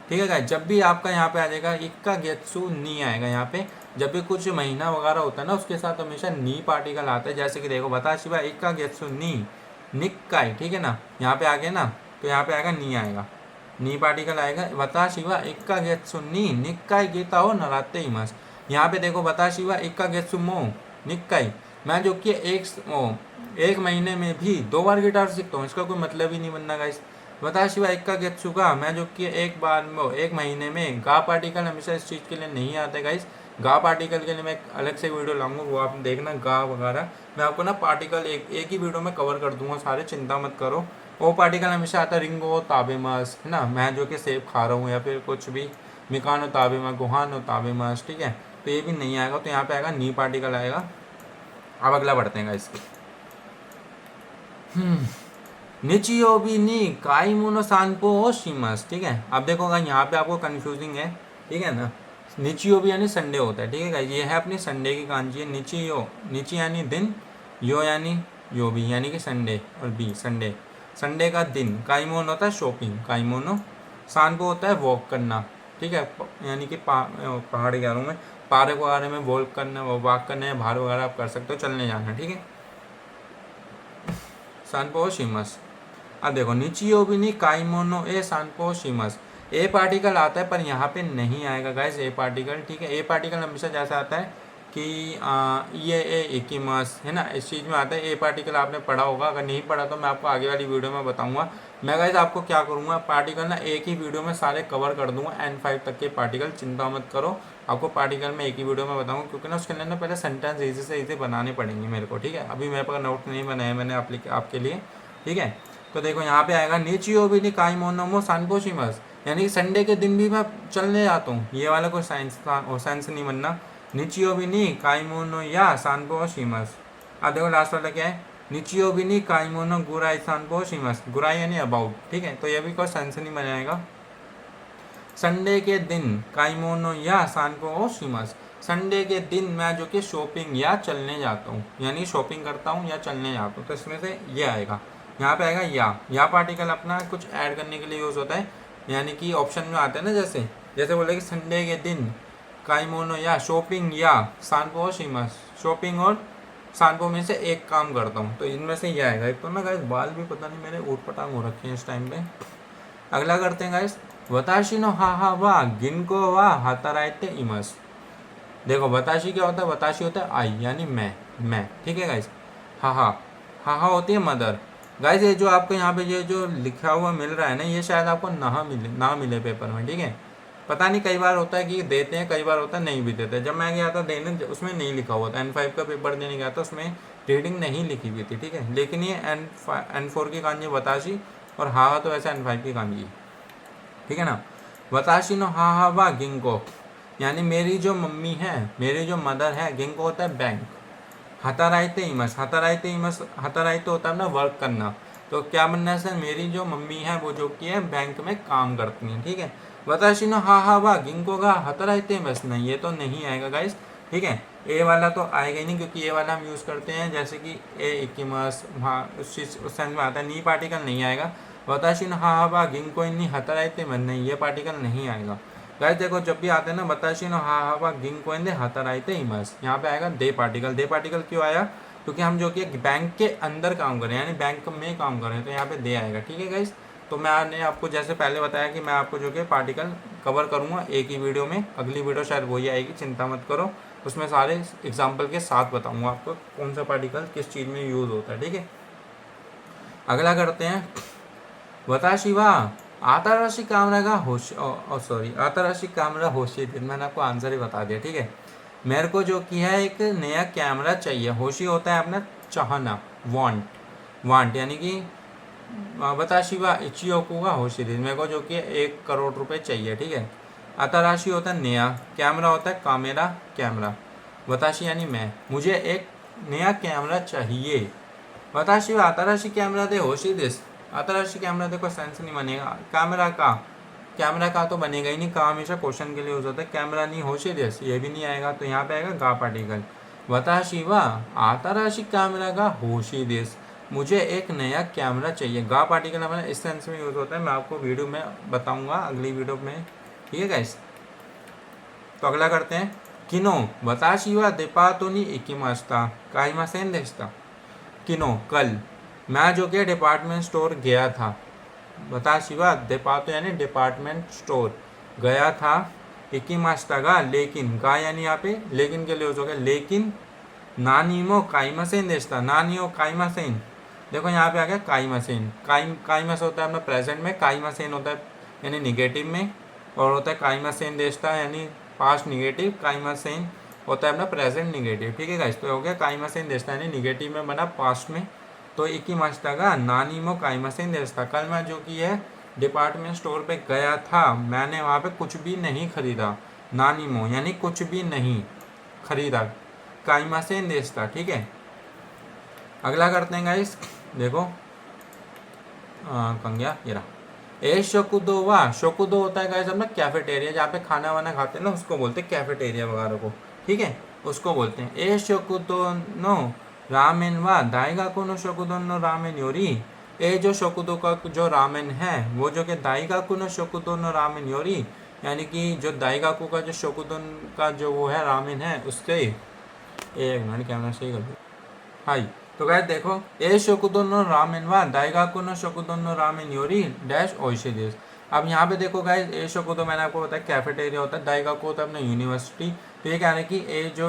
ठीक है गाइस, जब भी आपका यहाँ पे आ जाएगा इक्का गेत्सु नी आएगा, यहाँ पे जब भी कुछ महीना वगैरह होता है ना, उसके साथ हमेशा नी पार्टिकल आता है, जैसे कि देखो वताशी वा इक्का गेत्सु नी निक्काई, ठीक है ना। यहाँ पे आ गया ना, तो यहाँ पे आएगा नी आएगा, नी पार्टिकल आएगा। वताशी वा इक्का गेत्सु नी निक्काई गीता हो नराते इमस। यहाँ पे देखो वताशी वा इक्का गेत्सु मो निक्काई, मैं जो कि एक महीने में भी 2 बार गिटार सीखता हूँ, इसका कोई मतलब ही नहीं बनना गाइस। वताशी वा इक्का गेत्सु गा, मैं जो कि एक महीने में, गा पार्टिकल हमेशा इस चीज़ के लिए नहीं आते गाइस। गा पार्टिकल के लिए मैं अलग से वीडियो लाऊंगा, वो आप देखना। गा वगैरह मैं आपको ना पार्टिकल एक ही वीडियो में कवर कर दूंगा सारे, चिंता मत करो। वो पार्टिकल हमेशा आता है रिंगो ताबेमस, है ना, मैं जो कि सेब खा रहा हूँ या फिर कुछ भी, मिकानो ताबेमस, गुहानो ताबेमस, ठीक है, तो ये भी नहीं आएगा। तो यहाँ पे आएगा नी पार्टिकल आएगा। अब अगला बढ़ते हैं इसके। निचियोबी नी काइमोनो सानपो शिमस, ठीक है। अब देखोगा यहाँ पे आपको कंफ्यूजिंग है, ठीक है ना। निचियोबी यानी संडे होता है, ठीक है गाइस, ये है अपनी संडे की कांजी है। निचियो, निची यानी दिन, यो यानी योबी यानी कि संडे, और बी संडे, संडे का दिन। काइमोनो होता है शॉपिंग, काइमोनो। सानपो होता है वॉक करना, ठीक है, यानी कि पहाड़ कह रहा हूँ मैं, पार्क वगैरह में वॉक करना, वॉक करना है, बाहर वगैरह आप कर सकते हो, चलने जाना, ठीक है। सानपो शिमस। अब देखो निचियोबी नी काइमोनो ए सानपो शिमस, ए पार्टिकल आता है पर यहाँ पे नहीं आएगा गाइस ए पार्टिकल, ठीक है। ए पार्टिकल हमेशा जैसा आता है कि ये ए इकिमस, है ना, इस चीज़ में आता है। ए पार्टिकल आपने पढ़ा होगा, अगर नहीं पढ़ा तो मैं आपको आगे वाली वीडियो में बताऊंगा। मैं गाइस आपको क्या करूँगा, पार्टिकल ना एक ही वीडियो में सारे कवर कर दूंगा, N5 तक के पार्टिकल, चिंता मत करो। आपको पार्टिकल में एक ही वीडियो में बताऊंगा, क्योंकि ना उसके अंदर ना पहले सेंटेंस ईजी से ईजी बनाने पड़ेंगे मेरे को, ठीक है। अभी मेरे पास नोट नहीं बनाया मैंने आपके लिए, ठीक है। तो देखो यहाँ पे आएगा निचियोबी नी काइमोनो सानपो शिमस, यानी कि संडे के दिन भी मैं चलने जाता हूँ। ये वाला कोई साइंस नहीं बनना। निचियोबी नी काइमोनो या सानपो शिमस। अब देखो लास्ट वाला क्या है, निचियोबी नी काइमोनो गुराई सानपो शिमस, गुराई यानी अबाउट, ठीक है। तो ये भी कोई सेंस नहीं बनाएगा। संडे के दिन काइमोनो या सानपो शिमस, संडे के दिन मैं जो कि शॉपिंग या चलने जाता हूँ, यानी शॉपिंग करता हूँ या चलने जाता हूँ, तो इसमें से ये आएगा। यहाँ पे आएगा या पार्टिकल अपना कुछ ऐड करने के लिए यूज़ होता है, यानी कि ऑप्शन में आते हैं ना, जैसे बोले कि संडे के दिन काइमोनो या शॉपिंग या सानपो शिमस, शॉपिंग और सानपो में से एक काम करता हूँ, तो इनमें से ये आएगा। एक तो ना गाइस बाल भी पता नहीं मेरे ऊट पटांग हो रखे हैं इस टाइम पे। अगला करते हैं गाइस, वताशी नो हाहा वा गिनको वा हाताराइते इमस। देखो वताशी क्या होता है, वताशी होता है आई यानी मैं, ठीक है गाइस। हाहा होती है मदर। गाइस ये जो आपको यहाँ पे ये जो लिखा हुआ मिल रहा है ना, ये शायद आपको ना मिले पेपर में, ठीक है। पता नहीं, कई बार होता है कि देते हैं, कई बार होता है नहीं भी देते। जब मैं गया था देने, उसमें नहीं लिखा हुआ था। N5 का पेपर देने गया था, उसमें रीडिंग नहीं लिखी हुई थी, ठीक है। लेकिन ये N4 की कांजी वताशी, और हाहा तो वैसे N5 की कांजी, ठीक है ना। वताशी नो हाहा वा गिंको, यानी मेरी जो मम्मी है, मेरी जो मदर है, गिंको होता है बैंक। हताराइते इमस, हताराइते होता है ना वर्क करना। तो क्या बनना है सर, मेरी जो मम्मी है वो जो कि है बैंक में काम करती हैं, ठीक है। वताशी नो हाहा वा गिंको गा हताराइते इमस, नहीं ये तो नहीं आएगा गाइस, ठीक है। ए वाला तो आएगा ही नहीं, क्योंकि ए वाला हम यूज़ करते हैं जैसे कि ए इकिमस, हाँ उस सेंस में आता है। नी पार्टिकल नहीं आएगा। वताशी नो हाहा वा गिंको इन्नी हताराइते इमस, नहीं ये पार्टिकल नहीं आएगा गाइस। देखो जब भी आते हैं ना वताशी नो हाहा वा गिंको इन्ने हताराइते इमस, यहाँ पे आएगा दे पार्टिकल। दे पार्टिकल क्यों आया, क्योंकि हम जो कि बैंक के अंदर काम करें, यानी बैंक में काम करें, तो यहाँ पे दे आएगा, ठीक है गाइस। तो मैंने आपको जैसे पहले बताया कि मैं आपको जो कि पार्टिकल कवर करूँगा एक ही वीडियो में, अगली वीडियो शायद वही आएगी, चिंता मत करो। उसमें सारे एग्जाम्पल के साथ बताऊँगा आपको कौन सा पार्टिकल किस चीज़ में यूज़ होता है, ठीक है। अगला करते हैं, वताशी वा आताराशी कैमरा का आताराशी कैमरा होशी दिन, मैंने आपको आंसर ही बता दिया, ठीक है। मेरे को जो कि है एक नया कैमरा चाहिए। होशी होता है अपना चाहना, वांट यानी कि वताशी वा इचियोको का होशी दिन, मेरे को जो कि 1 करोड़ रुपए चाहिए, ठीक है। आताराशी होता है नया, कैमरा होता है कैमरा। वताशी यानी मैं, मुझे एक नया कैमरा चाहिए। वताशी वा Atarashii camera they होशी this, Atarashii camera देखो सेंस नहीं बनेगा। कैमरा का तो बनेगा ही नहीं, का हमेशा क्वेश्चन के लिए यूज होता है। कैमरा नहीं होशी दिस, ये भी नहीं आएगा, तो यहाँ पे आएगा गा पार्टिकल। वताशी वा आताराशी कैमरा का होशी दिस, मुझे एक नया कैमरा चाहिए। गा पार्टिकल हमारा इस सेंस में यूज होता है, मैं आपको वीडियो में बताऊंगा अगली वीडियो में, ठीक है गाइस। तो अगला करते हैं, किनो वताशी वा देपातो नि इकिमास्ता काइमासेन देस्ता। किनो कल मैं जो कि डिपार्टमेंट स्टोर गया था, बता शिवा देपातो यानी डिपार्टमेंट स्टोर गया था। इकिमास्ता गा लेकिन, गा यानी यहाँ पे लेकिन के लिए हो गया, लेकिन नानीमो काइमासेन देशता, नानियो काइमासेन। देखो यहाँ पे आ गया काइमासेन, काइमास होता है अपना प्रेजेंट में, काइमासेन होता है यानी निगेटिव में, और होता है काइमासेन देशता यानी पास्ट निगेटिव, काइमासेन होता है अपना प्रेजेंट निगेटिव। ठीक है गाइस, तो हो गया काइमासेन देशता यानी निगेटिव में बना पास्ट में। तो इकिमास्ता गा नानीमो काइमासेन देशता, कल मैं जो कि है डिपार्टमेंट स्टोर पे गया था, मैंने वहाँ पे कुछ भी नहीं खरीदा। नानीमो यानी कुछ भी नहीं खरीदा, काइमासेन देशता। ठीक है, अगला करते हैं गाइस, देखो कंग्या ये रहा। ए शोकुदो वा, शोकुदो होता है गाइस अपना कैफेटेरिया, जहाँ पे खाना वाना खाते हैं ना उसको बोलते हैं कैफेटेरिया वगैरह को। ठीक है, उसको बोलते हैं। ए शोकुदो नो रामेन वा दाइगाकू नो शोकुदो नो रामेन योरी, ए जो शोकुदो का जो रामेन है वो जो कि दाइगाकू नो शोकुदो नो रामेन योरी, यानी कि जो दाइगाकू का जो शोकुदो का जो वो है रामेन है उसके, एक मिनट कैमरा सही कर दो। हाई, तो गाइस देखो, ए शोकुदो नो रामेन वा दाइगाकू नो शोकुदो नो रामेन योरी डैश ओइशी देश। अब यहाँ पे देखो गाइस, ए शोकुदो मैंने आपको बताया कैफेटेरिया होता है, दाइगाकू होता है अपना यूनिवर्सिटी। तो ये कह रहे हैं कि ए जो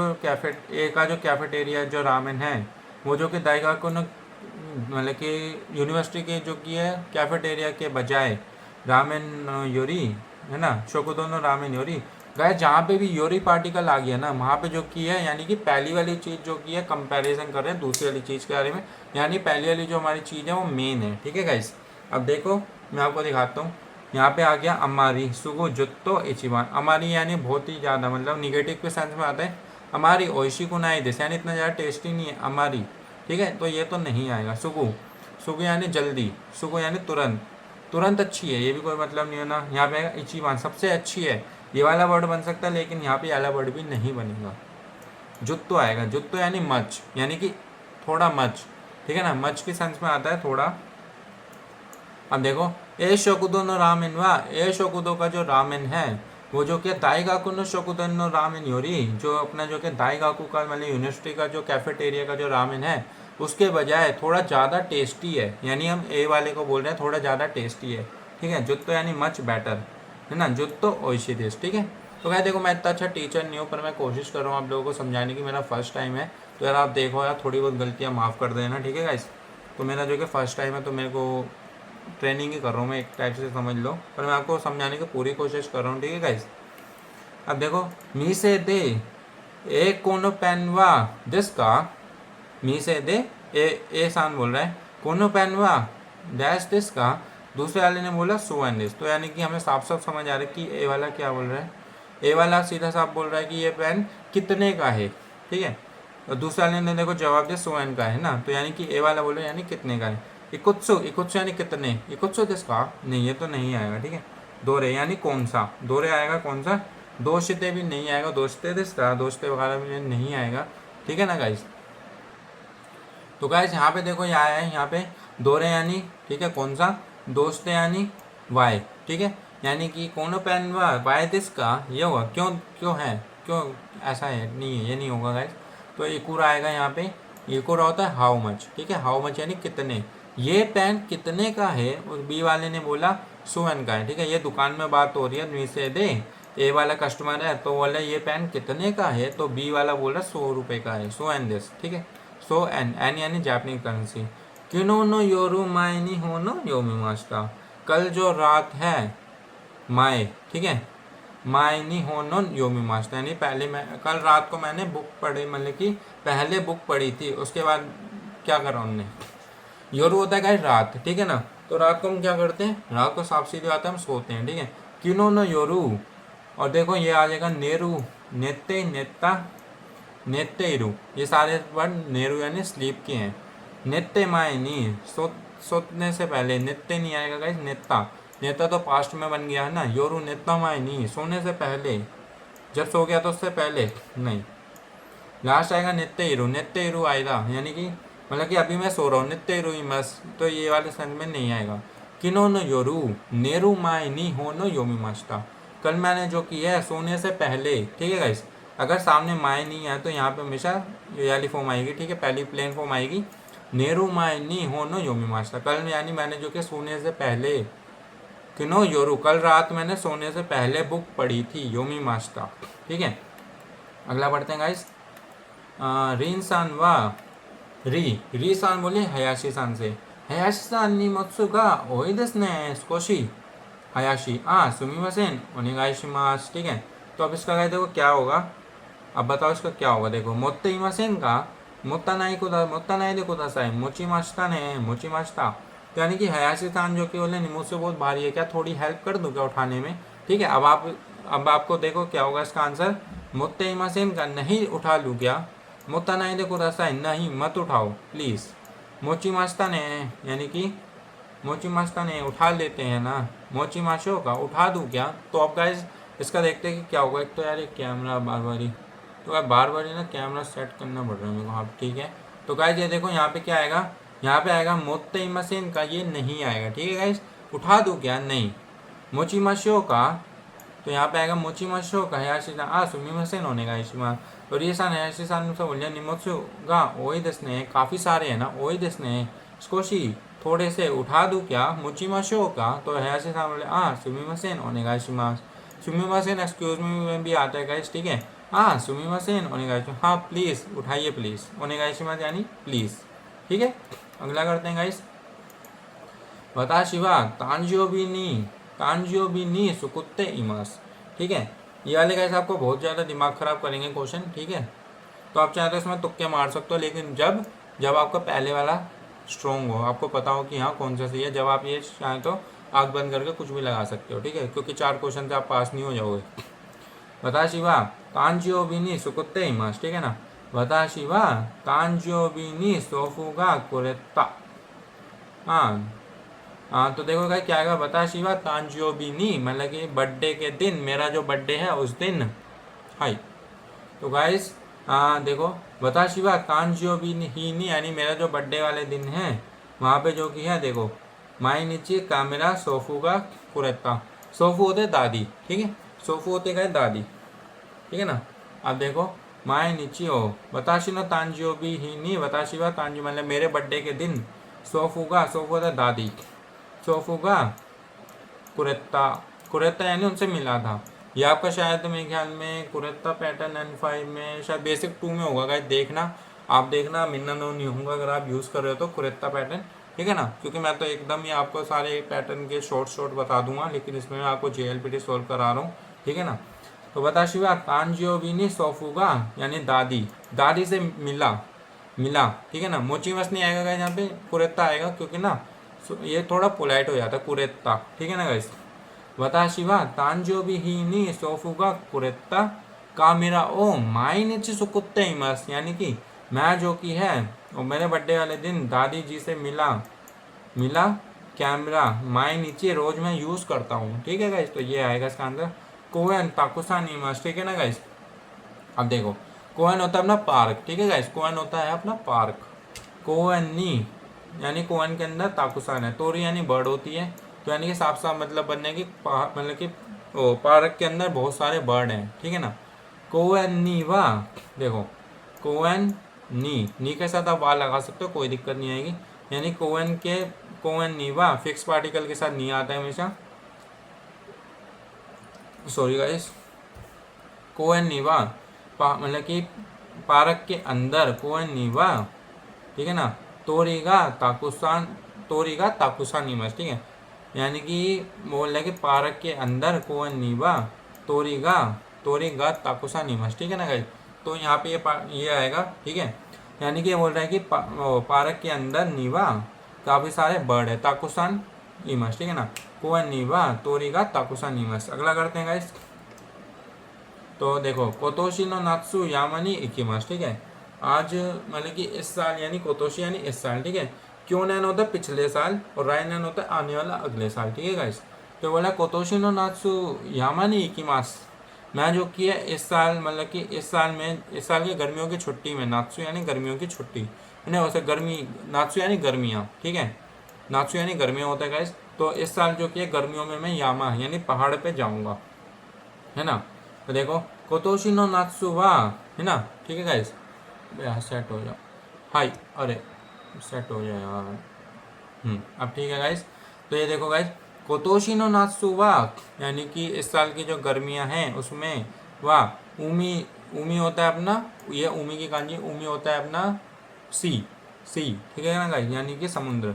ए का जो कैफेटेरिया जो रामेन है वो जो कि दाइगाकू नो मतलब कि यूनिवर्सिटी के जो कि है कैफेटेरिया के बजाय रामेन योरी है ना, शोकुदो नो रामेन योरी। गाइस जहाँ पे भी योरी पार्टिकल आ गया ना वहाँ पे जो की है यानी कि पहली वाली चीज़ जो की है कंपैरिजन कर रहे हैं दूसरी वाली चीज़ के बारे में, यानी पहली वाली जो हमारी चीज़ है वो मेन है। ठीक है गाइस, अब देखो मैं आपको दिखाता हूँ, यहाँ पे आ गया अमारी सुगु जुत्तो इचिबान। अमारी यानी बहुत ही ज़्यादा, मतलब निगेटिव के सेंस में आता है। अमारी ओइशी कुनाई देश यानी इतना ज़्यादा टेस्टी नहीं है अमारी। ठीक है, तो ये तो नहीं आएगा। सुगु, सुगु यानी जल्दी, सुगु यानी तुरंत, तुरंत अच्छी है, ये भी कोई मतलब नहीं है ना। यहाँ पे आएगा इचिबान सबसे अच्छी है, ये वाला वर्ड बन सकता है लेकिन यहाँ पे वाला वर्ड भी नहीं बनेगा। जुत्तो आएगा, जुत्तो यानी मच, यानी कि थोड़ा मच। ठीक है ना, मच के सेंस में आता है थोड़ा। अब देखो, ए शोकुदो नो रामेन वा, ए शोकुदो का जो रामेन है वो जो कि दाइगाकू नो शोकुदो नो रामेन योरी, जो अपना जो कि दाइगाकू का मतलब यूनिवर्सिटी का जो कैफेटेरिया का जो रामेन है उसके बजाय थोड़ा ज़्यादा टेस्टी है, यानी हम ए वाले को बोल रहे हैं थोड़ा ज़्यादा टेस्टी है। ठीक है, जुत्तो यानी मच बेटर है ना, जुत्तो ओइशी देश। ठीक है, तो क्या देखो मैं इतना अच्छा टीचर नहीं हूँ पर मैं कोशिश कर रहा हूँ आप लोगों को समझाने की, मेरा फर्स्ट टाइम है तो यार आप देखो यार थोड़ी बहुत गलतियाँ माफ़ कर देना। ठीक है गाइस, तो मेरा जो कि फर्स्ट टाइम है तो मेरे को ट्रेनिंग ही कर रहा हूँ मैं, एक टाइप से समझ लो, पर मैं आपको समझाने की पूरी कोशिश कर रहा हूँ। ठीक है गाइस, अब देखो मी से दे ए कोनो पेन वा जिसका, मी से दे ए सान बोल रहा है, कोनो पेन वा डैश जिसका, दूसरे वाले ने बोला सो एंड दिस। तो यानी कि हमें साफ साफ समझ आ रहा है कि ए वाला क्या बोल रहा है, ए वाला सीधा साफ बोल रहा है कि ये पेन कितने का है। ठीक है, और दूसरे वाले ने देखो जवाब दिया सो एंड का है ना, तो यानी कि ए वाला बोल रहा है यानी कितने का है। इकुत्सु, इकुत्सु यानी कितने, इकुत्सु जिसका नहीं, ये तो नहीं आएगा। ठीक है, दोरे यानी कौन सा, दोरे आएगा कौन सा, दोषते भी नहीं आएगा, दोषते जिसका, दोषते वगैरह भी नहीं आएगा। ठीक है ना गाइस, तो गाइस यहाँ पे देखो यहाँ आया है, यहाँ पे दोरे यानी ठीक है कौन सा, दोस्ते यानी वाई। ठीक है, यानी कि कोनो पेन वाई दिसका ये होगा, क्यों क्यों है, क्यों ऐसा है, नहीं है ये नहीं होगा गाइस। तो इकुरा आएगा यहाँ पे, इकुरा होता है हाउ मच। ठीक है, हाउ मच यानी कितने, ये पेन कितने का है, और बी वाले ने बोला सो एन का है। ठीक है, ये दुकान में बात हो रही है, मी से दे ए वाला कस्टमर है तो बोला ये पेन कितने का है, तो बी वाला बोल रहा 100 रुपये का है, सो एन दिस। ठीक है, सो एन, एन यानी जापानीज करेंसी। किनो नो योरू माए नी हो नो योमी मास्टा, कल जो रात है माए, ठीक है, माए नी हो नो योमी मास्टा यानी पहले मैं कल रात को मैंने बुक पढ़ी, मतलब कि पहले बुक पढ़ी थी, उसके बाद क्या करा उनने, योरू होता है गाइस रात। ठीक है ना, तो रात को हम क्या करते हैं, रात को साफ सीधी बात है हम सोते हैं। ठीक है, किनो नो योरू, और देखो ये आ जाएगा नेरू, नेते नेता नेत्तेरू, ये सारे वर्ड नेहरू यानी स्लीप के हैं। नेत्ते माए नी, सोने से पहले, नेत्ते नहीं आएगा गाइस, नेता, नेता तो पास्ट में बन गया है ना, योरू नेता माए नी, सोने से पहले, जब सो गया तो उससे पहले नहीं। लास्ट आएगा नेत्ते इरू, नेत्ते इरू आएगा यानी कि मतलब कि अभी मैं सो रहा हूँ, नेत्ते इरू मस, तो ये वाले सेंस में नहीं आएगा। किनो नो योरू नेरू माए नी हो नो योमी मास्टा, कल मैंने जो किया है सोने से पहले। ठीक है गाइस, अगर सामने माए नहीं है तो यहाँ पे हमेशा ये वाली फॉर्म आएगी। ठीक है, पहली प्लेन फॉर्म आएगी, नेरू माई नी हो नो योमी मास्टर, कल यानी मैंने जो कि सोने से पहले किनो योरू, कल रात मैंने सोने से पहले बुक पढ़ी थी योमी मास्टर। ठीक है, अगला पढ़ते हैं गाइस। रिन सान वा री सान बोलिए हयाशी सान से, हयाशी सान नी मत्सु गा ओई देसु ने स्कोशी हयाशी सुमिमासेन ओनेगाइशिमास। ठीक है, तो अब इसका गाइस देखो क्या होगा, अब बताओ इसका क्या होगा। देखो मोत्ते इमासेन का मोत्ता नाई दे कुदासाई मोची मास्ता ने मोची मास्ता, तो यानी कि हयाशी सान जो कि बोले मुझसे बहुत भारी है, क्या थोड़ी हेल्प कर दूं क्या उठाने में। ठीक है, अब आपको देखो क्या होगा इसका आंसर, मोत्ते इमासेन का नहीं उठा लूँ क्या, मोत्ता नाई दे कुदासाई नहीं मत उठाओ प्लीज़, मोची मास्ता ने यानी कि मोची मास्ता ने उठा लेते हैं ना, मोची माशो का उठा दूँ क्या। तो अब गाइस इसका देखते हैं कि क्या होगा। एक तो यार ये कैमरा बार बार ही, तो यार बार बार ही ना कैमरा सेट करना पड़ रहा है मेरे को। हाँ ठीक है, तो गाइस ये देखो यहाँ पे क्या आएगा, यहाँ पे आएगा मोत्ते इमासेन का, ये नहीं आएगा। ठीक है गाइस, उठा दूँ क्या नहीं, मोची माशो का, तो यहाँ पे आएगा मोची माशो का हयाशी सुमिमासेन होने का इशिमा। और ये सान हयाशी सान से बोलिए निमोत्सु गा ओई देसने, काफ़ी सारे हैं ना, ओई देसने स्कोशी थोड़े से उठा दूँ क्या, मोची माशो का, तो हयाशी सान बोले सुमिमासेन होने का इशिमा। सुमिमासेन एक्सक्यूज मी में भी आता है गाइस। ठीक है, सुमिमासेन ओनेगाइशिमास, हाँ प्लीज़ उठाइए प्लीज़, ओनेगाइशिमास यानी प्लीज़। ठीक है, अगला करते हैं गाइस। वताशी वा तांजियो नी सुकुत्ते इमास। ठीक है, ये वाले गाइस आपको बहुत ज़्यादा दिमाग ख़राब करेंगे क्वेश्चन। ठीक है, तो आप चाहे तो इसमें तुक्के मार सकते हो, लेकिन जब आपका पहले वाला स्ट्रॉन्ग हो, आपको पता हो कि हाँ कौन सा सही है, जब आप ये चाहें तो आँख बंद करके कुछ भी लगा सकते हो। ठीक है, क्योंकि 4 क्वेश्चन से आप पास नहीं हो जाओगे। वताशी वा तांजियो नी सुकुत्ते इमास। ठीक है ना, वताशी वा तांजियो नी सोफुगा कुरेत्ता। तो देखो भाई क्या आएगा, वताशी वा तांजियो नी मतलब कि बर्थडे के दिन, मेरा जो बर्थडे है उस दिन। हाई, तो गाइस देखो वताशी वा तांजियो ही नी यानी मेरा जो बर्थडे वाले दिन है, वहाँ पे जो कि है देखो माई नीचे कामेरा सोफू का कुरेत्ता, सोफू होते दादी। ठीक है, सोफू होते गए दादी। ठीक है ना, अब देखो माई नीची हो वताशी नो तांजियो ही नी, वताशी वा तांजियो मतलब मेरे बर्थडे के दिन, सोफू होता दादी, सोफूगा कुरेत्ता यानी उनसे मिला था। ये आपका शायद मेरे ख्याल में कुरेत्ता पैटर्न N5 में शायद बेसिक 2 में होगा गाइस, देखना आप देखना, मिन्ना नो नहीं होगा अगर आप यूज़ कर रहे हो तो कुरेत्ता पैटर्न। ठीक है ना, क्योंकि मैं तो एकदम ही आपको सारे पैटर्न के शॉर्ट बता दूंगा, लेकिन इसमें मैं आपको JLPT सॉल्व करा रहा हूँ। ठीक है ना, तो वताशी वा तांजियो नी सोफूगा यानी दादी से मिला। ठीक है ना, मोची मस नहीं आएगा गाइस, यहाँ पे कुरेत्ता आएगा, क्योंकि ना ये थोड़ा पोलाइट हो जाता है कुरेत्ता। ठीक है ना गाइस, वताशी वा तांजियो नी सोफुगा कुरेत्ता का मेरा ओ माइनिची सुकुत्ते इमास, यानी कि मैं जो कि है और मेरे बर्थडे वाले दिन दादी जी से मिला कैमरा माई नीचे रोज मैं यूज़ करता हूँ। ठीक है गाइस, तो ये आएगा इसका आंसर कोएन ताकुसान इमास। ठीक है ना गाइस, अब देखो कोएन होता है अपना पार्क। ठीक है गाइस, कोएन होता है अपना पार्क, कोएन नी यानी कोएन के अंदर ताकुसान है, तोरी यानी बर्ड होती है, तो यानी कि साफ साफ मतलब बनने की मतलब कि पार्क के अंदर बहुत सारे बर्ड हैं। ठीक है ना, कोएन नी वा देखो कोएन नी के साथ आप वाह लगा सकते हो, कोई दिक्कत नहीं आएगी, यानी कोएन नी वा फिक्स पार्टिकल के साथ नहीं आता है हमेशा, सॉरी गाइस, कोएन नी वा मतलब कि पार्क के अंदर कोएन नी वा। ठीक है ना, तोरीगा ताकुसान निमस। ठीक है, यानी कि बोल रहे कि पार्क के अंदर कोएन नीवा तोरीगा ताकुसान निमस। ठीक है ना गाइस, तो यहाँ पे ये आएगा। ठीक है, यानी कि ये बोल रहा है कि पार्क के अंदर नीवा काफ़ी सारे बर्ड है, ताकुसान निमस। ठीक है ना, कोएन नीवा तोरीगा ताकुसान निमस। अगला करते हैं गाइस, तो देखो कोतोशी नो नात्सु यामानी इकिमास। ठीक है, आज मतलब कि इस साल यानी कोतोशी यानी इस साल। ठीक है, क्योनेन होता है पिछले साल और राइनेन होता है आने वाला अगले साल। ठीक है गाइस, तो बोला कोतोशी नो नात्सु यामानी इकिमास, मैं जो कि है इस साल मतलब कि इस साल की गर्मियों की छुट्टी में, नात्सु यानी गर्मियों की छुट्टी, यानी वैसे गर्मी, नात्सु यानी गर्मियाँ। ठीक है, नात्सु यानी गर्मियाँ होता है गाइस, तो इस साल जो कि है गर्मियों में मैं यामा यानी पहाड़ पे जाऊँगा, है ना। तो देखो कोतोशी नो नात्सु वा, है ना। ठीक है गाइस, यहाँ सेट हो जाओ। हाई, अरे सेट हो जाए यार। अब ठीक है गाइस। तो ये देखो गाइस, कोतोशी नो नात्सु वा, यानी कि इस साल की जो गर्मियां हैं उसमें वा उमी, उमी होता है अपना, ये उमी की कांजी, उमी होता है अपना सी, सी, ठीक है ना गाइस, यानी कि समुद्र।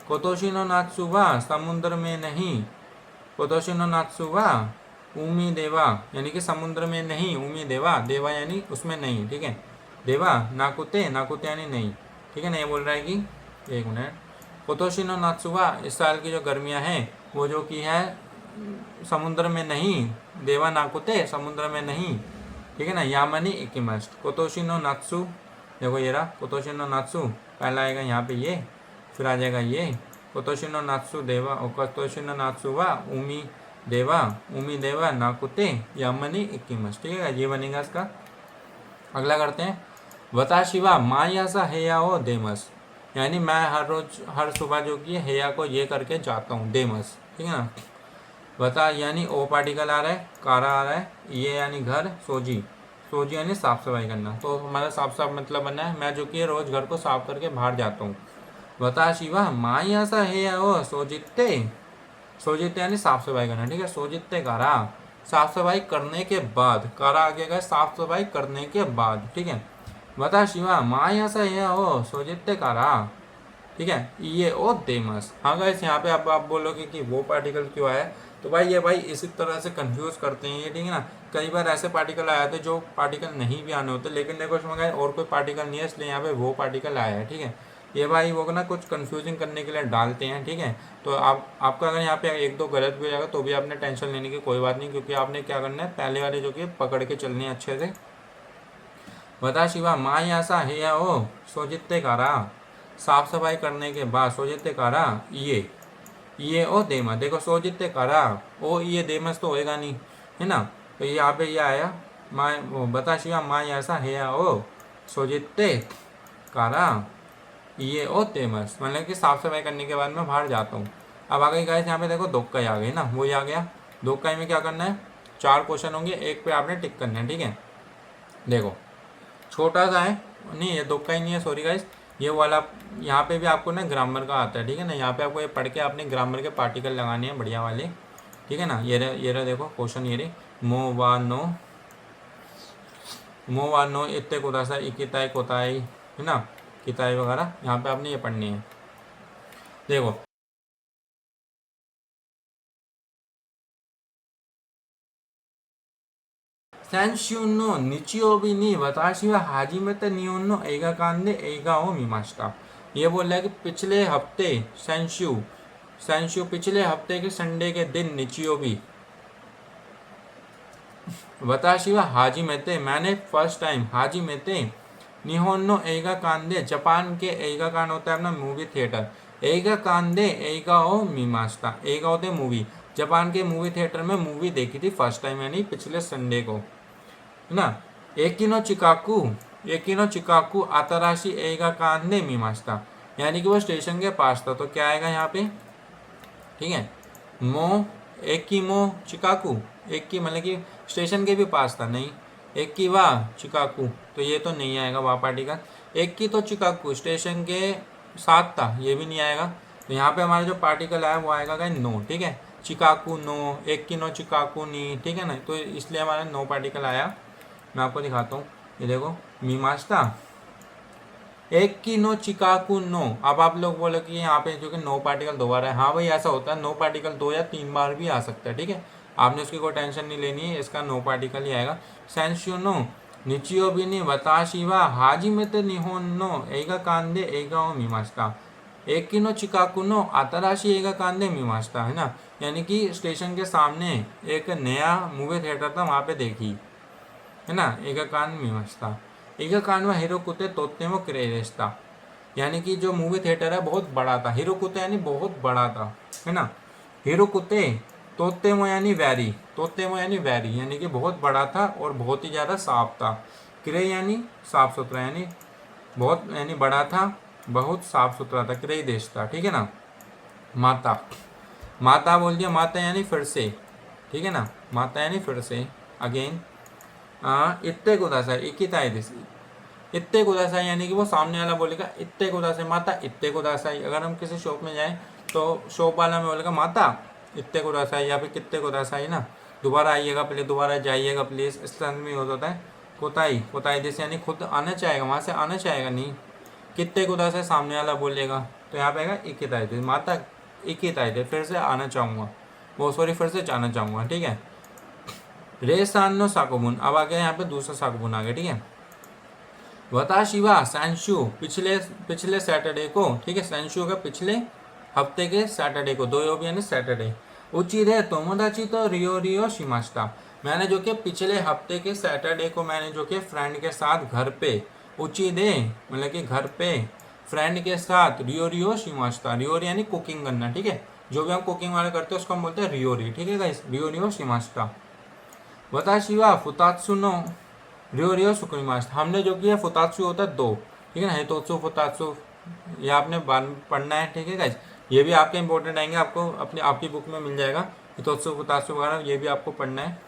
कोतोशी नो नात्सु वा, समुद्र में नहीं, कोतोशी नो नात्सु वा उमी देवा, यानी कि समुद्र में नहीं, उमी देवा, देवा यानी उसमें नहीं, ठीक है, देवा नाकुते, नाकुते यानी नहीं, ठीक है ना। ये बोल रहा है कि एक मिनट, कोतोशी नो नात्सुवा, इस साल की जो गर्मियां हैं वो जो कि है समुद्र में नहीं, देवा नाकुते, समुद्र में नहीं, ठीक है ना। यामनी इकिमस्ट, कोतोशी नो नात्सु, देखो ये रहा कोतोशी नो नात्सु, पहला आएगा यहाँ पे ये, फिर आ जाएगा ये कोतोशी नो नात्सु देवा, और कोतोशी नो नात्सु वा उमी देवा, उमी देवा नाकुते यामनी इकिमस्ट, ठीक है, ये बनेगा इसका। अगला करते हैं, वताशिवा मायासा हेयाओ देमस, यानी मैं हर रोज हर सुबह जो कि हेया को ये करके जाता हूँ, देमस, ठीक है ना। वता यानी ओ पार्टिकल आ रहा है, कारा आ रहा है, ये यानी घर, सोजी, सोजी यानी साफ सफाई करना, तो हमारा साफ साफ मतलब बनना है मैं जो कि रोज घर को साफ करके बाहर जाता हूँ। वताशिवा मायासा हेयाओ सोजित्ते, सोजित्ते यानी साफ सफाई करना, ठीक है, सोजित्ते कारा, साफ सफाई करने के बाद, कारा आगे गए साफ सफाई करने के बाद, ठीक है। बता शिवा मायासा ये हो सोजित्ते कारा, ठीक है, ये ओ देमस। हाँ गाइस, यहाँ पे आप बोलोगे कि वो पार्टिकल क्यों आया, तो भाई ये भाई इसी तरह से कंफ्यूज करते हैं ये, ठीक है ना। कई बार ऐसे पार्टिकल आए थे जो पार्टिकल नहीं भी आने होते, लेकिन देखो इसमें गाइस और कोई पार्टिकल नहीं है, इसलिए यहाँ पे वो पार्टिकल आया है, ठीक है। ये भाई वो ना कुछ कंफ्यूजिंग करने के लिए डालते हैं, ठीक है। तो आपका अगर यहाँ पे एक दो गलत भी हो जाएगा तो भी आपने टेंशन लेने की कोई बात नहीं, क्योंकि आपने क्या करना है, पहले वाले जो कि पकड़ के चलने हैं अच्छे से। बता शिवा मायासा हेया ओ सोजित्ते कारा, साफ सफाई करने के बाद सोजित्ते कारा ये ओ देमस, देखो सोजित्ते कारा ओ ये देमस तो होएगा नहीं, है ना। तो यहाँ पे ये आया मा, बता शिवा मायासा हेया ओ सोजित्ते कारा ये ओ देमस, मतलब कि साफ सफाई करने के बाद मैं बाहर जाता हूँ। अब आ गई गाइस, यहाँ पे देखो दोक्काई आ गई ना, वही आ गया। दोक्काई में क्या करना है, 4 क्वेश्चन होंगे, एक पे आपने टिक करना है, ठीक है। देखो छोटा सा है, नहीं ये दोक्का ही नहीं है, सॉरी गाइस, ये वाला यहाँ पे भी आपको ना ग्रामर का आता है, ठीक है ना। यहाँ पे आपको ये पढ़ के आपने ग्रामर के पार्टिकल लगाने हैं बढ़िया वाले, ठीक है ना। ये रहे देखो क्वेश्चन, ये रहे मो वा नो इत्ते कोतासा इकिताई कोताई, है ना, किताई वगैरह, यहाँ पे आपने ये पढ़नी है। देखो先週の日曜日に私は初めて日本の映画館で映画を見ました。ये बोल रहा है कि पिछले हफ्ते, सेंशु पिछले हफ्ते के संडे के दिन निचियोबी, वताशी वा हाजी मेते, मैंने फर्स्ट टाइम हाजी मेते निहोन नो एगा कांदे, जापान के एगा कान होता है अपना मूवी थिएटर, एगा कांदे एगा ओ मीमास्ता, एगा होते मूवी, जापान के मूवी थिएटर में मूवी देखी थी फर्स्ट टाइम, यानी पिछले संडे को, है ना। एकिनो चिकाकू आतराशी एगा कांदे मीमास्ता, यानी कि वो स्टेशन के पास था, तो क्या आएगा यहाँ पे, ठीक है। एक की चिकाकू, एक की मतलब कि स्टेशन के भी पास था, नहीं। एक की वाह चिकाकू, तो ये तो नहीं आएगा वाह पार्टिकल। एक की तो चिकाकू स्टेशन के साथ था, ये भी नहीं आएगा। तो यहाँ पे हमारा जो पार्टिकल आया वो आएगा नो, ठीक है, चिकाकू नो, एक की नो चिकाकू नी, ठीक है ना। तो इसलिए हमारा नो पार्टिकल आया। मैं आपको दिखाता हूँ, ये देखो मीमास्ता एक की नो चिकाकू नो। अब आप लोग बोले कि यहाँ पे जो कि नो पार्टिकल दोबारा है, हाँ भाई ऐसा होता है, नो पार्टिकल 2 या 3 बार भी आ सकता है, ठीक है। आपने उसकी कोई टेंशन नहीं लेनी है, इसका नो पार्टिकल ही आएगा। सेंशु नो निचियो भी नहीं वताशिवा हाजी में तो निहोन नो एगा कांदे एगा ओ मीमास्ता, एक की नो चिकाकू नो आतराशी एगा कांदे मीमास्ता, है ना। यानी कि स्टेशन के सामने एक नया मूवी थिएटर था, वहाँ पे देखी, है ना, एगा कान मीमास्ता। एगा कान व हिरोकुते तोत्तेमो क्रेरेस्ता, यानी कि जो मूवी थिएटर है बहुत बड़ा था, हिरोकुते यानी बहुत बड़ा था, है ना। हिरोकुते तोत्तेमो यानी वैरी, तोत्तेमो यानी वैरी, यानी कि बहुत बड़ा था और बहुत ही ज़्यादा साफ था। क्रे यानी साफ सुथरा, यानी बहुत, यानी बड़ा था, बहुत साफ सुथरा था, क्रे देश था, ठीक है ना। माता, माता बोल दिया, माता यानी फिर से, ठीक है ना, माता यानी फिर से, अगेन इत्ते को था सर इकिताई दिस, इत्ते कुदासाई यानी कि वो सामने वाला बोलेगा इत्ते कुदासाई, माता इत्ते कुदासाई। अगर हम किसी शॉप में जाएं तो शॉप वाला में बोलेगा माता इत्ते कुदासाई या फिर कित्ते कुदासाई ना, दोबारा आइएगा प्लीज, दोबारा जाइएगा प्लीज, इस तरह में यूज होता है। कोताई, कोताई जैसे यानी खुद आना चाहेगा, वहाँ से आना चाहेगा नहीं। कित्ते कुदासाई सामने वाला बोलेगा तो यहाँ पे आएगा इक्किताई थे, माता इक्किताई थे, फिर से आना चाहूँगा, वो सॉरी फिर से जाना चाहूँगा, ठीक है। रे सानो साकोबुन, अब आ गया यहाँ पे दूसरा साकोबुन आ गया, ठीक है। वताशिवा सैंशु, पिछले पिछले सैटरडे को, ठीक है, सैंशु का पिछले हफ्ते के सैटरडे को, दो योबी यानी सैटरडे। उची रे तोमोदाची तो रियो रियो शिमास्ता, मैंने जो कि पिछले हफ्ते के सैटरडे को मैंने जो कि फ्रेंड के साथ घर पे, उची दे मतलब कि घर पे फ्रेंड के साथ रियो रियो शिमास्ता, रियोरी यानी कुकिंग करना, ठीक है, जो भी हम कुकिंग वाले करते हैं उसको हम बोलते हैं रियोरी, ठीक है गाइस, रियो रियो शिमास्ता। वताशिवा फुतात्सु नो रियो रियो सुकुरिमास्ता, हमने जो किया फुतात्सु होता है दो, ठीक है ना, हितोत्सु फुतात्सु, ये आपने बाद में पढ़ना है, ठीक है गाइस, ये भी आपके इंपॉर्टेंट आएंगे, आपको अपनी आपकी बुक में मिल जाएगा, हितोत्सु फुतात्सु वगैरह ये भी आपको पढ़ना है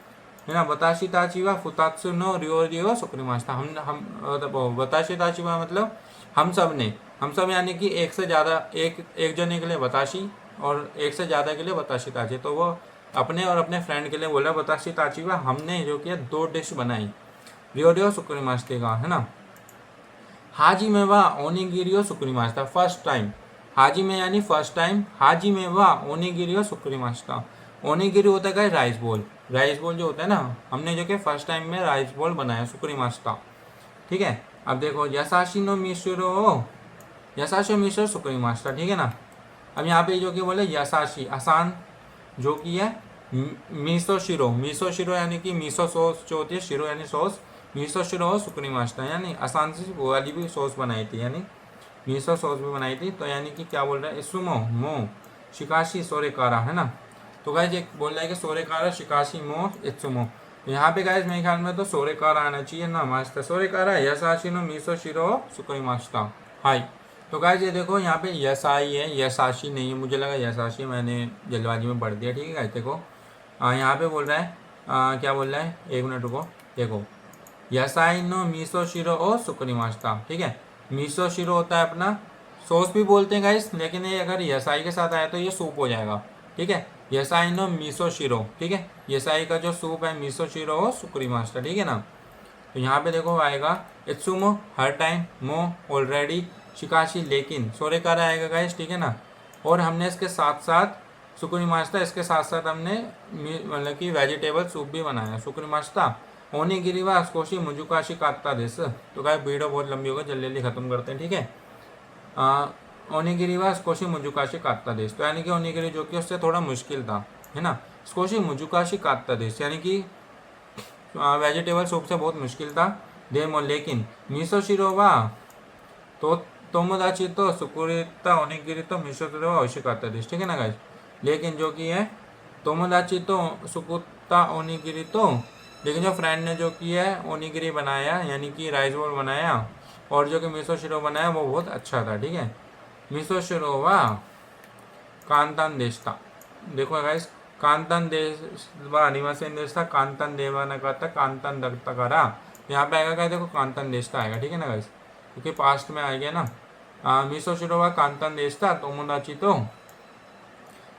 ना। बताशी ताचिवा फुतात्सु नो रियो रियो सुकुरिमास्ता, हम बताशी ताचिवा मतलब हम सब ने, हम सब यानी कि एक से ज़्यादा, एक जने के लिए बताशी और एक से ज़्यादा के लिए बताशी ताची, तो वो अपने और अपने फ्रेंड के लिए बोला बताशी ताचिवा, हमने जो किया दो डिश बनाई रियो रियो सुकुरिमास्ते का, है ना। हाजी में वाह ओनीगिरियो सुकुरिमास्ता, फर्स्ट टाइम, हाजी में यानी फर्स्ट टाइम, हाजी में वाह ओनीगिरियो सुकुरिमास्ता, ओनीगिरी होता है राइस बॉल, राइस बॉल जो होता है ना, हमने जो कि फर्स्ट टाइम में राइस बॉल बनाया सुकुरिमास्ता, ठीक है। अब देखो यसाशी नो मिश्रो, यसाशी मिश्रो सुकुरिमास्ता, ठीक है ना। अब यहाँ पे जो कि बोले यसाशी आसान, जो कि है मीसो शिरो, मीसो शिरो यानी कि मीसो सॉस जो होती है, शिरो यानी सॉस, मीसो शिरो सुकुरिमास्ता यानी आसान से वो वाली भी सॉस बनाई थी, यानी मीसो सॉस भी बनाई थी, तो यानी कि क्या बोल रहा है, इसुमो मो शिकाशी सोरेकारा, है ना। तो गाइज एक बोल रहा है कि सोरेकारा शिकाशी मो इत्सुमो, यहाँ पे गाइज मेरे ख्याल में तो सोरेकारा आना चाहिए ना, मास्टर सोरेकारा यसाशी नो मीसो शिरो सुकुरिमास्ता, हाई। तो गाइज ये देखो यहाँ पे यसाई है, यसाशी नहीं है, मुझे लगा यसाशी, मैंने जल्दबाजी में पढ़ दिया, ठीक है गाइज। देखो यहाँ पे बोल रहा है क्या बोल रहा है, एक मिनट रुको, देखो यसाई नो मीसो शिरो ओ सुकुरिमास्ता, ठीक है। मीसो शिरो होता है अपना सॉस भी बोलते हैं गाइस, लेकिन ये अगर यसाई के साथ आया तो ये सूप हो जाएगा, ठीक है। यसाई नो मीसो शिरो, ठीक है, यसाई का जो सूप है मीसो शिरो ओ सुकुरिमास्ता, ठीक है ना। तो यहाँ पे देखो आएगा इत्सुमो हर टाइम, मो ऑलरेडी, शिकाशी लेकिन, सोरेकारा आएगा गाइस, ठीक है ना। और हमने इसके साथ साथ सुकुरिमास्ता, इसके साथ साथ हमने मतलब कि वेजिटेबल सूप भी बनाया सुकुरिमास्ता। ओनीगिरी वा स्कोशी मुजुकाशी कात्ता दिस, तो गाइस वीडियो बहुत लंबी होगा, जल्दी जल्दी खत्म करते हैं, ठीक है। ओनीगिरी वा स्कोशी मुजुकाशी कात्ता दिस, तो यानी कि ओनीगिरी जो कि उससे थोड़ा मुश्किल था, है ना। स्कोशी मुजुकाशी कात्ता दिस यानी कि वेजिटेबल सूप से बहुत मुश्किल था, देमो लेकिन मीसो शिरो वा तो तोमोदाची तो सुकुरिता ओनीगिरी तो मीसो शिरो वा ओइशी कात्ता दिस, ठीक है ना गाइस। लेकिन जो कि है तोमोदाची तो सुकुता ओनीगिरी तो, लेकिन जो फ्रेंड ने जो किया है ओनीगिरी बनाया यानी कि राइस बॉल बनाया, और जो कि मिसो शिरो बनाया वो बहुत अच्छा था, ठीक है। मिसो शिरो वा कांतान देश था, देखो गाइस कांतान देश वा निवासी देश था, कांतान देवा ने कहा था कांतान दत्ता करा, यहाँ पे आएगा क्या, देखो कांतान देश था आएगा, ठीक है ना गाइस, क्योंकि पास्ट में आ गया ना। मिसो शिरो वा कांतान देश था, तोमोदाची तो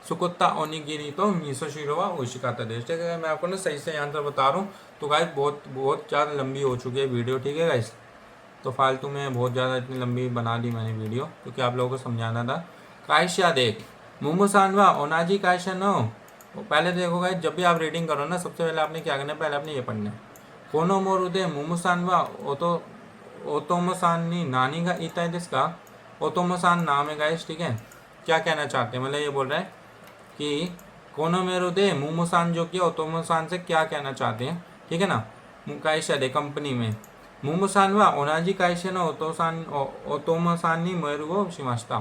सुकुत्ता ओनीगिरी तो मीसो शिरो वा ओइशिकाता देश, ठीक है। मैं आपको ना सही से आंसर बता रहा हूँ, तो गाइस बहुत बहुत ज़्यादा लंबी हो चुकी है वीडियो, ठीक है गाइस, तो फालतू में बहुत ज़्यादा इतनी लंबी बना दी मैंने वीडियो, क्योंकि आप लोगों को समझाना था। कायशा देख मुमुसान वा ओनाजी कायशा नो, पहले देखो गाइस जब भी आप रीडिंग करो ना, सबसे पहले आपने क्या करना है, पहले आपने ये पढ़ना है, कोनो मोरुदे मुमुसान वा ओतोमोसान नी नानी का इता का, ओतोमोसान नाम है गाइस, ठीक है। क्या कहना चाहते हैं, मतलब ये बोल रहा है कि कोनो मेरो दे मुमुसान जो कि ओतोमोसान से क्या कहना चाहते हैं, ठीक है ना। कायशा दे कंपनी में मुमुसान वा ओनाजी कायशा नो ओतोमोसान नी मेरुओ शिमास्ता,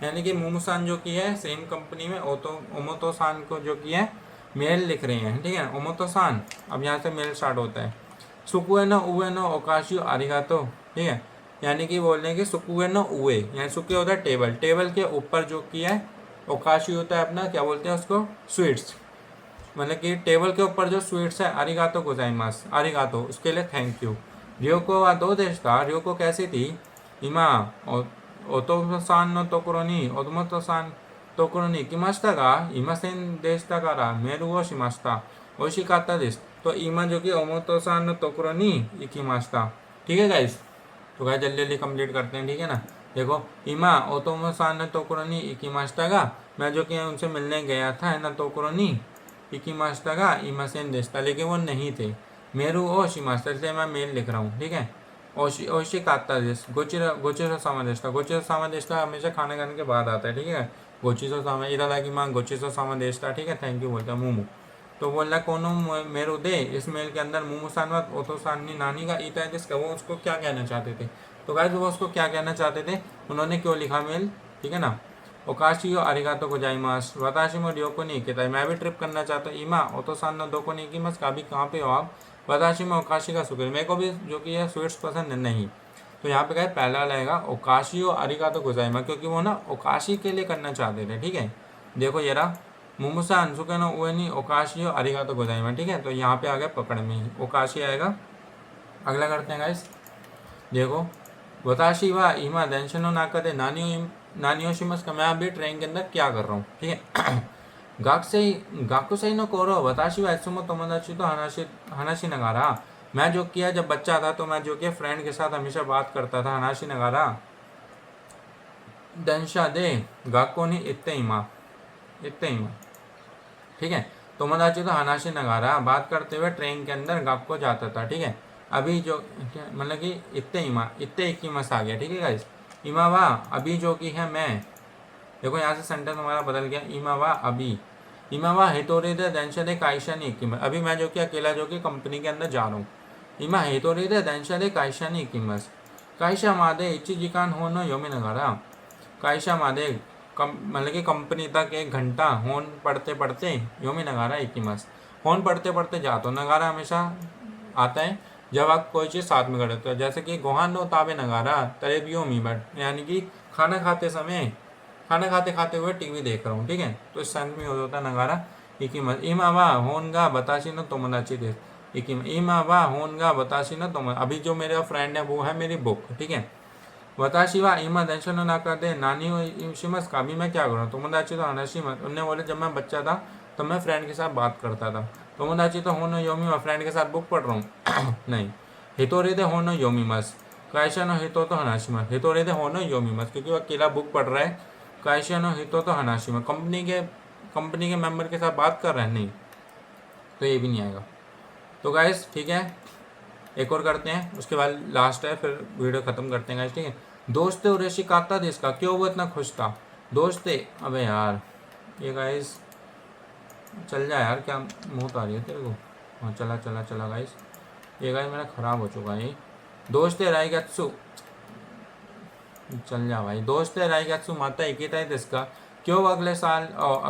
यानी कि मुमुसान जो कि है सेम कंपनी में ओमोतोसान को जो कि है मेल लिख रहे हैं, ठीक है, ओमोतोसान। अब यहाँ से मेल स्टार्ट होता है। सुकुए नो उए नो ओकाशियो आरिगातो, ठीक है, यानी कि बोल रहे हैं कि सुकुए नो उए, यानी सुकुए होता है टेबल, टेबल के ऊपर जो कि है ओकाशी होता है अपना, क्या बोलते हैं उसको, स्वीट्स, मतलब कि टेबल के ऊपर जो स्वीट्स है, आरिगातो गोजाइमास, आरिगातो उसके लिए थैंक यू, रियोको वा दो देश था, रियोको कैसी थी, इमा ओतोसान नो तोकोरो नी ओतोमोतो-सान तोकोरो नी इकिमाशिता गा इमासेन देशिता कारा मेरू वो शिमाशिता ओशिकात्ता देश। तो इमा जो कि ओमोतो-सान नो तोकोरो नी इकिमाशिता। ठीक है गाइस, तो गाइस जल्दी जल्दी कंप्लीट करते हैं, ठीक है ना। देखो, इमा ओतोमो-सान नो तोकोरो नी इकिमाशिता गा, मैं जो कि उनसे मिलने गया था है ना, तोकोरो नी इकिमाशिता गा इमासेन देशिता, लेकिन वो नहीं थे। मेरू ओ शिमाशिता, इसलिए मैं मेल लिख रहा हूँ, ठीक है। ओशिकात्ता देश, गोचिरो सामा देश था। गोचिरो सामा देश था हमेशा खाने खाने के बाद आता है, ठीक है। गोचिरो सामा इरादाकी मां गोचिरो सामा देश था, ठीक है। थैंक यू बोलता है मूमू। तो बोल रहा कोनो मेरू दे, इस मेल के अंदर मूमू सान व ओतो सान नी नानी का ईता है जिसका, वो उसको क्या कहना चाहते थे। तो गाइस वो उसको क्या कहना चाहते थे, उन्होंने क्यों लिखा मेल, ठीक है ना। ओकाशियो अरिगातो गोजाइमास वताशी मो रियोको नी इकेताई, मैं भी ट्रिप करना चाहता हूँ। इमा ओतो सान नो दोको नी इकिमास, का भी कहाँ पे हो आप। वताशी में ओकाशी का शुक्र, मेरे को भी जो कि यह स्वीट्स पसंद नहीं। तो यहाँ पे क्या है, पहला लगेगा ओकाशियो अरिगातो गोजाइमा, क्योंकि वो ना ओकाशी के लिए करना चाहते थे, ठीक है। देखो ये रहा मुमुसा अंसुके नो उए नी ओकाशियो अरिगातो गोजाइमा, ठीक है। तो यहाँ पे आ गया पकड़ में ही ओकाशी आएगा। अगला करते हैं गाइस, देखो वताशी वा इमा देंशनो नाकाते नानियो शिमस का, मैं अभी ट्रेन के अंदर क्या कर रहा हूँ, ठीक है। गाकुसेई नो कोरो वताशी वा इत्सुमो तोमोदाची तो हनाशी नगारा, मैं जो किया जब बच्चा था तो मैं जो किया फ्रेंड के साथ हमेशा बात करता था। हनाशी नगारा दंशा दे गाको नी इत्ते इमा, ठीक है। तोमोदाची तो हनाशी नगारा, बात करते हुए ट्रेन के अंदर गाको जाता था, ठीक है। अभी जो मतलब कि इत्ते इकीमस आ गया, ठीक है गाइस। इमा वा अभी जो कि है मैं, देखो यहाँ से सेंटेंस हमारा बदल गया। इमा वा अभी, इमा वा हितोरे दे देंशा दे काइशा नी इकीमस, अभी मैं जो कि अकेला जो कि कंपनी के अंदर जा रहा हूँ। इमा हितोरे दे देंशा दे काइशा नी इकीमस, काइशा मादे इच्ची जिकान होनो योमी नगारा, काइशा मादे मतलब कि कंपनी तक 1 घंटा होन पढ़ते पढ़ते योमी नगारा इकीमस, होन पढ़ते पढ़ते जा, तो नगारा हमेशा आता है जब आप कोई चीज़ साथ में करते हो, जैसे कि गोहान नो ताबे नगारा तरेबियो मीबट, यानी कि खाना खाते समय, खाना खाते खाते हुए टीवी देख रहा हूँ, ठीक है। तो इस सेंस में हो जाता है नगारा इकीमस। इमा वा होनगा बताशी नो तोमोदाची दे इकीमस, इमा वा होनगा बताशी नो तोमो, अभी जो मेरा फ्रेंड है वो है मेरी बुक, ठीक है। वताशी वा इमा देंशनो नाकाते नानी शिमस का, भी मैं क्या करूँ। तोमोदाची तो हनाशिमस, उनने बोले जब मैं बच्चा था तो मैं फ्रेंड के साथ बात करता था। तोमोदाची तो होनो योमी, मैं फ्रेंड के साथ बुक पढ़ रहा हूँ। नहीं, हितोरे दे होनो योमीमस, काइशा नो हितो तो हनाशिमस, हितोरे दे होनो योमीमस, क्योंकि वो अकेला बुक पढ़ रहा है। काइशा नो हितो तो हनाशिमस, कंपनी के मेंबर के साथ बात कर रहे हैं, नहीं, तो ये भी नहीं आएगा। तो गाइस ठीक है, एक और करते हैं, उसके बाद लास्ट है, फिर वीडियो खत्म करते हैं गाइस, ठीक है। दोस्त उरेशी काता देश का, क्यों वो इतना खुश था। दोस्त, अबे यार ये गाइस चल जा यार, क्या मुँह तो आ रही है तेरे को। हाँ चला चला चला गाइस, ये गाइस मेरा ख़राब हो चुका है। दोस्त राइगत्सु, चल जा भाई। दोस्त राइगत्सु माता इकिता है इसका, क्यों वो अगले साल और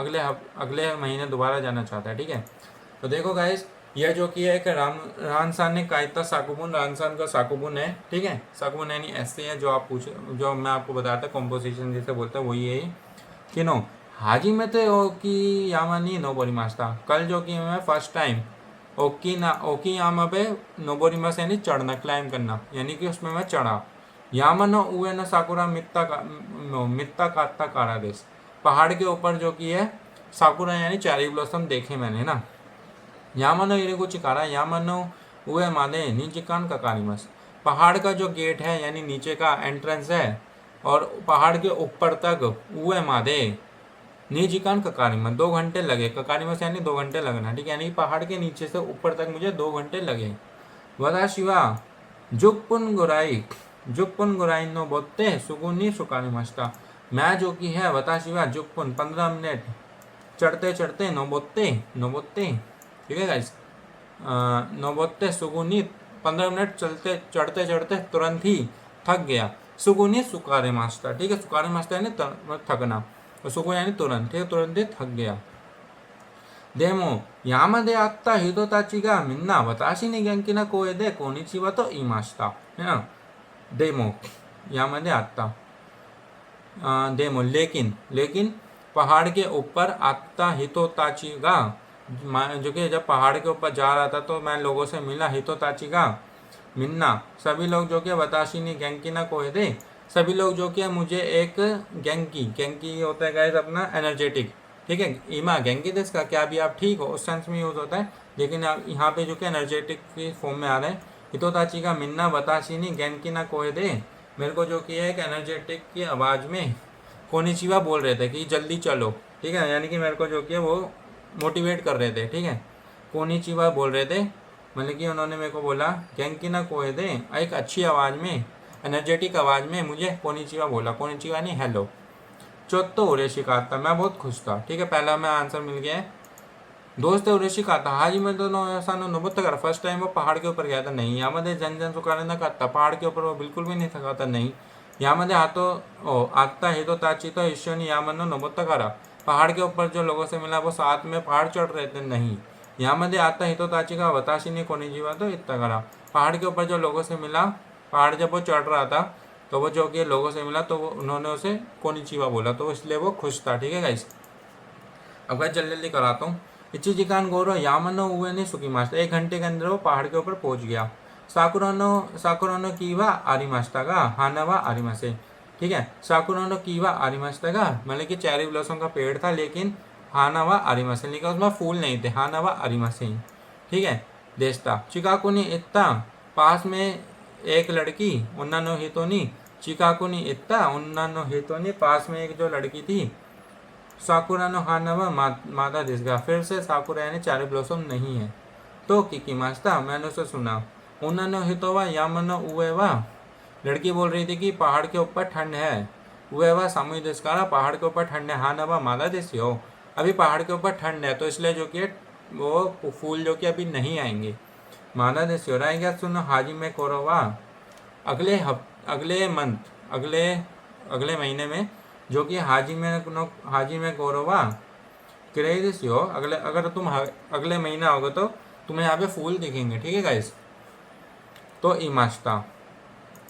अगले महीने दोबारा जाना चाहता है, ठीक है। तो देखो गाइस, यह जो कि है एक रानसान ने काइता साकुबुन, रानसान का साकुबुन है, ठीक है। साकुबुन यानी ऐसे है जो आप पूछे, जो मैं आपको बताया था कॉम्पोजिशन जिसे बोलते हैं वही है कि नो हाजी में तो ओकी यामा नहीं नोबोरी मास्ता, कल जो कि मैं फर्स्ट टाइम ओकी यामा पे नोबोरी मास यानी चढ़ना, क्लाइम करना, यानी कि उसमें मैं चढ़ा। यामा नो उए न साकुरा मित्ता कात्ता कारा देश, पहाड़ के ऊपर जो कि है साकुरा यानी चेरी ब्लॉसम देखे मैंने ना। यामानो इरेगुचिकारा, यामानो उए मादे नीचिकान का कारिमस, पहाड़ का जो गेट है यानी नीचे का एंट्रेंस है, और पहाड़ के ऊपर तक उए मादे नीचिकान का कारिमस, 2 घंटे लगे। ककारिमस यानी 2 घंटे लगना, ठीक है, यानी पहाड़ के नीचे से ऊपर तक मुझे 2 घंटे लगे। वदा शिवा जुकपुन गुराई नो बोत्ते सुगुनी सुकारिमस्ता, मैं जो कि है वता शिवा जुकपुन 15 मिनट चढ़ते चढ़ते नोबोत्ते, ठीक है गाइस, नोबोत्ते सुगुनी 15 मिनट चढ़ते चढ़ते तुरंत ही थक गया। सुगुनी सुकारे मास्ता, ठीक है, सुकारे मास्ता यानी थकना, और सुगु यानी तुरंत, ठीक है, तुरंत ही थक गया। देमो यामदे आत्ता हिदोताची गा मिन्ना वताशी ने गंकिना कोए दे कोनिचिवा तो इमास्ता, है ना। देमो यामदे आत्ता, देमो लेकिन पहाड़ के ऊपर आत्ता हितोताची गा, जो कि जब पहाड़ के ऊपर जा रहा था तो मैं लोगों से मिला। हितोताची गा मिन्ना सभी लोग जो कि वताशी नी गेंकी ना कोहेदे, सभी लोग जो कि मुझे एक गेंकी होता है गाइस अपना एनर्जेटिक, ठीक है। ईमा गेंकी देश का क्या अभी आप ठीक हो उस सेंस में यूज होता है, लेकिन यहाँ पे जो कि एनर्जेटिक की फॉर्म में आ रहा है। हितोताची का मिन्ना वताशी नी गेंकी ना कोहेदे, मेरे को जो कि एक एनर्जेटिक की आवाज़ में कोनिचिवा बोल रहे थे कि जल्दी चलो, ठीक है, यानी कि मेरे को जो कि वो मोटिवेट कर रहे थे, ठीक है। कोनिचिवा बोल रहे थे, मतलब कि उन्होंने मेरे को बोला गेंकी ना कोहेदे, एक अच्छी आवाज़ में, एनर्जेटिक आवाज़ में मुझे कोनिचिवा बोला, कोनिचिवा नहीं हेलो। चौथो उरेशी कहा था, मैं बहुत खुश था, ठीक है, पहला मैं आंसर मिल गया है। दोस्त उरेशी कहा था हाजी मैं तो ऐसा नोबत कर फर्स्ट टाइम वो पहाड़ के ऊपर गया था, नहीं यामध्ये जन जन सुखाने ना था, पहाड़ के ऊपर वो बिल्कुल भी नहीं थका था, नहीं यामध्ये आता है तो ताची तो ईश्वनी यामनो नोबत करा, पहाड़ के ऊपर जो लोगों से मिला वो साथ में पहाड़ चढ़ रहे थे, नहीं यामध्ये आता है तो ताची का वताशी ने कोनी जीवा तो इतना करा, पहाड़ के ऊपर जो लोगों से मिला, पहाड़ जब वो चढ़ रहा था तो वो जो कि लोगों से मिला तो उन्होंने उसे कोनिचिवा बोला, तो इसलिए वो खुश था, ठीक है गाइस। अब मैं जल्दी जल्दी कराता हूँ। इचिजिकान गोरो यामनो उए ने सुकी मास्ता, 1 घंटे के अंदर वो पहाड़ के ऊपर पहुंच गया। साकुरानो कीवा आरिमास्ता का हानावा आरिमासे, ठीक है, साकुरानो कीवा आरिमास्ता का मतलब कि चेरी ब्लॉसम का पेड़ था, लेकिन हानावा आरिमासे लेकिन उसमें फूल नहीं थे, हानावा आरिमासे, ठीक है। देशता चिकाकुनी इत्ता, पास में एक लड़की, उन्नानो हितोनी चिकाकुनी इत्ता उन्नानो हितोनी, पास में एक जो लड़की थी, साकुरा नो हानावा मादा दिसगा, फिर से साकुरा यानी चेरी ब्लॉसम नहीं है, तो किकी मास्ता मैंने उसे सुना, उन्नानो हितोवा यामनो उएवा, लड़की बोल रही थी कि पहाड़ के ऊपर ठंड है, उएवा सामुई दिसकारा, पहाड़ के ऊपर ठंड है, हानावा मादा दिसी हो, अभी पहाड़ के ऊपर ठंड है तो इसलिए जो कि वो फूल जो कि अभी नहीं आएंगे, मादा दिसी हो रहा है क्या। सुनो हाजी में कोरोवा, अगले मंथ, अगले महीने में जो कि हाजी में गौरवा क्रेज हो, अगर तुम अगले महीना होगा तो तुम्हें यहाँ पे फूल दिखेंगे, ठीक है गाइस। तो इमास्ता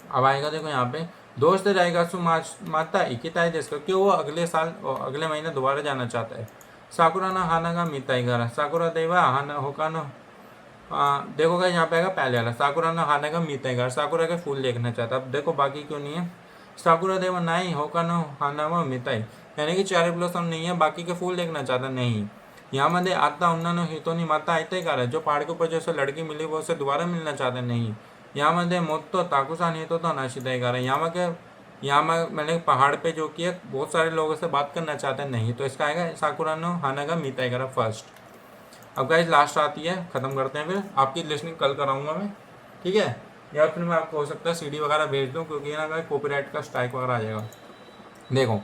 अब आएगा, देखो यहाँ पे दोस्त रहेगा सु माता इकिताई जिसका, क्यों वो अगले महीने दोबारा जाना चाहता है। साकुरा ना हाना का मिताई घर, साकुरा देवा हाना होकानो, देखो गाइस यहाँ पे आएगा पहले वाला, साकुरा ना हाना का मिताई घर, साकुरा के फूल देखना चाहता। अब देखो बाकी क्यों नहीं है, साकुरा देवा नाई होकानो हानावा मिताई, यानी कि चेरी ब्लॉसम नहीं है, बाकी के फूल देखना चाहता नहीं। यहाँ मध्ये आता उन्नानो हितोनी माता आते कर है, जो पहाड़ के ऊपर जैसे लड़की मिली वो उसे दोबारा मिलना चाहते नहीं। यहाँ मध्ये मोत्तो ताकुसान हितो तो नाशिताई कर, यहाँ मैंने पहाड़ पे जो कि बहुत सारे लोगों से बात करना चाहते नहीं, तो इसका आएगा साकुरा नो हाना का मिताई करा फर्स्ट। अब गाइस लास्ट आती है, खत्म करते हैं, फिर आपकी लिस्निंग कल कराऊंगा मैं, ठीक है, या फिर मैं आपको हो सकता है सीडी वगैरह भेज दूँ, क्योंकि ना कॉपीराइट का स्ट्राइक वगैरह आ जाएगा। देखो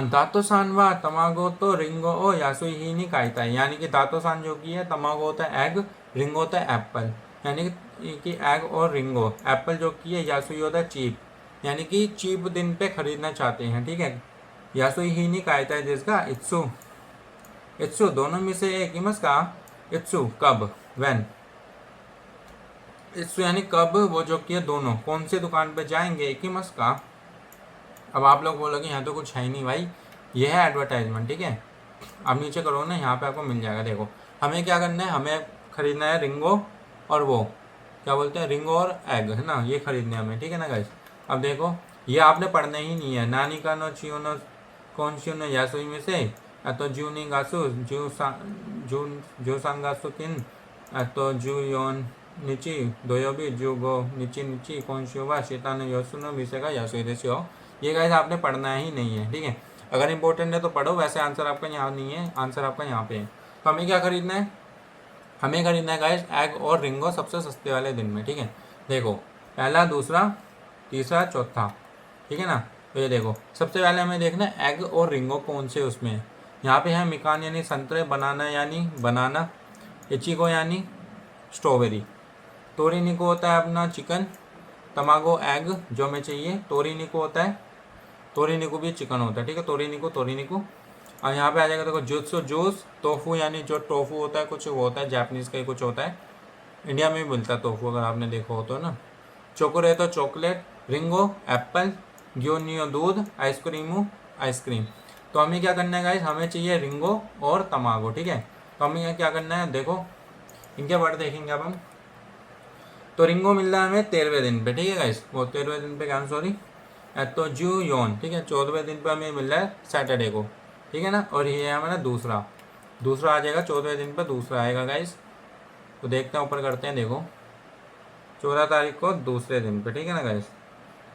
दातोसान व तमागो तो रिंगो ओ यासुई ही नहीं कायता है, यानी कि दातोसान जो कि है, तमागो होता है एग, रिंगो होता है एप्पल, यानी कि एग और रिंगो, एप्पल जो कि है, यासुई होता है चीप, यानी कि चीप दिन पे खरीदना चाहते हैं, ठीक है। यासुई ही नहीं कायता है जिसका इत्सु, इत्सु दोनों में से एक इमस का, इत्सु कब, व्हेन, इत्सु यानी कब, वो जो कि दोनों कौन से दुकान पे जाएंगे, एक इमस का। अब आप लोग बोलोगे यहाँ तो कुछ है ही नहीं भाई, ये है एडवर्टाइजमेंट, ठीक है। आप नीचे करो ना, यहाँ पे आपको मिल जाएगा। देखो हमें क्या करना है, हमें खरीदना है रिंगो और वो क्या बोलते हैं, रिंगो और एग, है ना, ये खरीदने हमें, ठीक है ना गाइस। अब देखो ये आपने पढ़ना ही नहीं है, नानी का नो चियो नो कौन सी नो यासुई में से, तो जू नी गासु जू सांगासु किन, तो जू योन निची दोयोबी जू गो निची निची कौन सी वा शीता नो योसुनो मिसे का यासुई देसी हो, ये गाइस आपने पढ़ना ही नहीं है, ठीक है। अगर इंपॉर्टेंट है तो पढ़ो, वैसे आंसर आपका यहाँ नहीं है, आंसर आपका यहाँ पे है। तो हमें क्या खरीदना है, हमें खरीदना है गाइस एग और रिंगो सबसे सस्ते वाले दिन में, ठीक है। देखो पहला, दूसरा, तीसरा, चौथा, ठीक है ना। तो ये देखो सबसे पहले हमें देखना है एग और रिंगो कौन से उसमें, यहाँ पे है मिकान यानी संतरे, बनाना यानी बनाना, इचिको यानी स्ट्रॉबेरी, तोरिनिको होता है अपना चिकन, तमागो एग जो हमें चाहिए, तोरिनिको होता है, तोरिनिको भी चिकन होता है, ठीक है, तोरिनिको। और यहाँ पे आ जाएगा देखो जुत्सु जूस, टोफू यानी जो टोफू होता है कुछ वो होता है, जापानीज़ का ही कुछ होता है, इंडिया में भी मिलता है टोफू, अगर आपने देखा हो तो ना। चोकोरेतो चॉकलेट, रिंगो एप्पल, ग्योनियो दूध, आइसक्रीम। तो हमें क्या करना है गाइस, हमें चाहिए रिंगो और तमागो, ठीक है। तो हमें क्या करना है, देखो इनके वर्ड देखेंगे अब हम। तो रिंगो मिल रहा है हमें 13वें दिन पे, ठीक है गाइस, वो 13वें दिन पे क्या, सॉरी, तो जू योन, ठीक है, 14वें दिन पे हमें मिल रहा है सैटरडे को, ठीक है ना। और ये है हमारा दूसरा आ जाएगा 14वें दिन पर, दूसरा आएगा गाइस। तो देखते हैं, ऊपर करते हैं, देखो 14 तारीख को दूसरे दिन पे, ठीक है ना गाइस।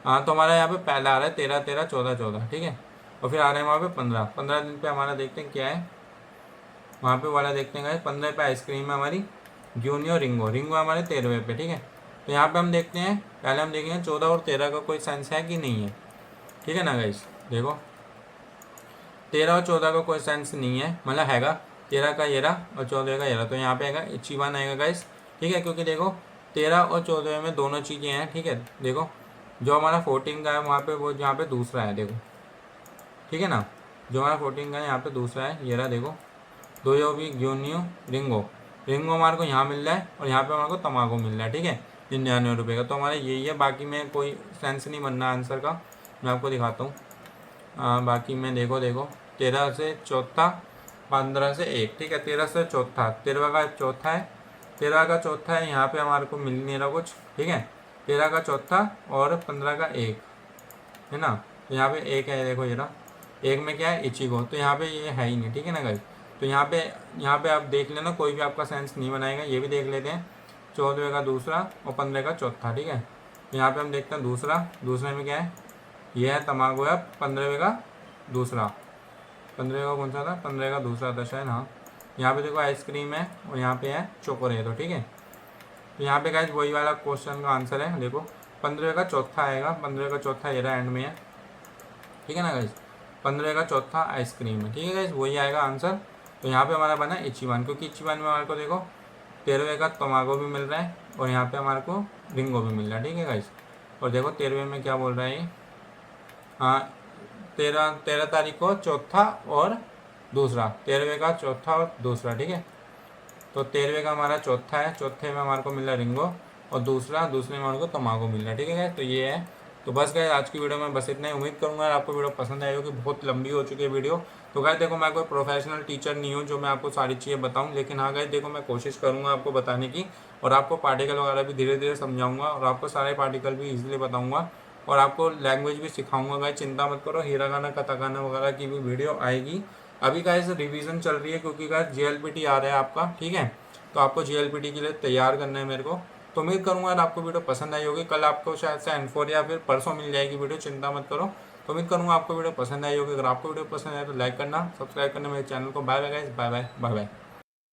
हाँ, तो हमारा यहाँ पे पहला आ रहा है 13 13 14 14, ठीक है। और फिर आ रहे हैं वहाँ पे 15 दिन पे हमारा, देखते हैं क्या है वहाँ पे वाला, देखते हैं गाइस। 15 पे आइसक्रीम है हमारी जूनियर रिंगो हमारे 13वें पे, ठीक है। तो यहाँ पे हम देखते हैं, पहले हम देखेंगे 14 और 13 का कोई सेंस है कि नहीं है, ठीक है ना गाइस। देखो 13 और 14 का कोई सेंस नहीं है, मतलब हैगा 13 का ये रहा और 14 का ये रहा, तो यहाँ पे आएगा इचिवन आएगा गाइस, ठीक है। क्योंकि देखो 13 और 14 में दोनों चीज़ें हैं, ठीक है। देखो जो हमारा 14 का है वहाँ पे, वो यहाँ पे दूसरा है, देखो, ठीक है ना। जो हमारा 14 का है यहाँ पे दूसरा है, ये रहा, देखो दो जो भी ग्यून्यू रिंगो हमारे को यहाँ मिल रहा है और यहाँ पे हमारे को तमागो मिल रहा है, ठीक है, 99 रुपये का। तो हमारा यही है, बाकी में कोई सेंस नहीं बनना आंसर का, मैं आपको दिखाता हूँ। बाकी में देखो 13 से चौथा, 15 से 1, ठीक है, 13 से चौथा, 13 का चौथा है, 13 का चौथा है, यहाँ पे हमारे को मिल नहीं रहा कुछ, ठीक है। 13 का चौथा और 15 का 1 है ना। तो यहाँ पे 1 है, देखो ये रहा, 1 में क्या है इचिगो, तो यहाँ पे ये है ही नहीं, ठीक है ना गाइस। तो यहाँ पे आप देख लेना, कोई भी आपका सेंस नहीं बनाएगा। ये भी देख लेते हैं, 14वें का दूसरा और 15 का चौथा, ठीक है। तो यहाँ पे हम देखते हैं दूसरे में क्या है, ये है तमागो है 15वें का दूसरा, 15वें का कौन सा था, 15 का दूसरा था शायद, हाँ। यहाँ पे देखो आइसक्रीम है और यहाँ पे है चोकोरेटो, ठीक है। तो यहाँ पे गाइस वही वाला क्वेश्चन का आंसर है, देखो 15वें का चौथा आएगा, 15वें का चौथा ये रहा एंड में है, ठीक है ना गाइस। 15 का चौथा आइसक्रीम है, ठीक है गाइस, वही आएगा आंसर। तो यहाँ पे हमारा बना इचिवन, क्योंकि इचिवन में हमारे को देखो 13वें का तमागो भी मिल रहा है और यहाँ पे हमारे को रिंगो भी मिल रहा है, ठीक है गाइस। और देखो 13वें में क्या बोल रहा है ये, हाँ 13 तारीख को चौथा और दूसरा, 13वें का चौथा और दूसरा, ठीक है। तो 13वें का हमारा चौथा है, चौथे में हमारे को मिल रहा है रिंगो और दूसरे में हमारे को तमागो मिल रहा है, ठीक है गाइस। तो ये है। तो बस गाइस आज की वीडियो में बस इतना ही, उम्मीद करूंगा आपको वीडियो पसंद आई होगी, बहुत लंबी हो चुकी है वीडियो। तो गाइस देखो मैं कोई प्रोफेशनल टीचर नहीं हूँ जो मैं आपको सारी चीज़ें बताऊँ, लेकिन हाँ गाइस देखो मैं कोशिश करूँगा आपको बताने की, और आपको पार्टिकल वगैरह भी धीरे धीरे समझाऊंगा और आपको सारे पार्टिकल भी ईजिली बताऊँगा और आपको लैंग्वेज भी सिखाऊंगा गाइस, चिंता मत करो। हिरागाना कताकाना वगैरह की भी वीडियो आएगी। अभी गाइस रिवीजन चल रही है क्योंकि गाइस JLPT आ रहा है आपका, ठीक है। तो आपको JLPT के लिए तैयार करना है मेरे को। तो उम्मीद करूंगा आपको वीडियो पसंद आई होगी। कल आपको शायद से N4 या फिर परसों मिल जाएगी वीडियो, चिंता मत करो। तो उम्मीद करूंगा आपको वीडियो पसंद आई होगी। अगर आपको वीडियो पसंद आए तो लाइक करना, सब्सक्राइब करना मेरे चैनल को। Bye bye guys, bye bye bye bye.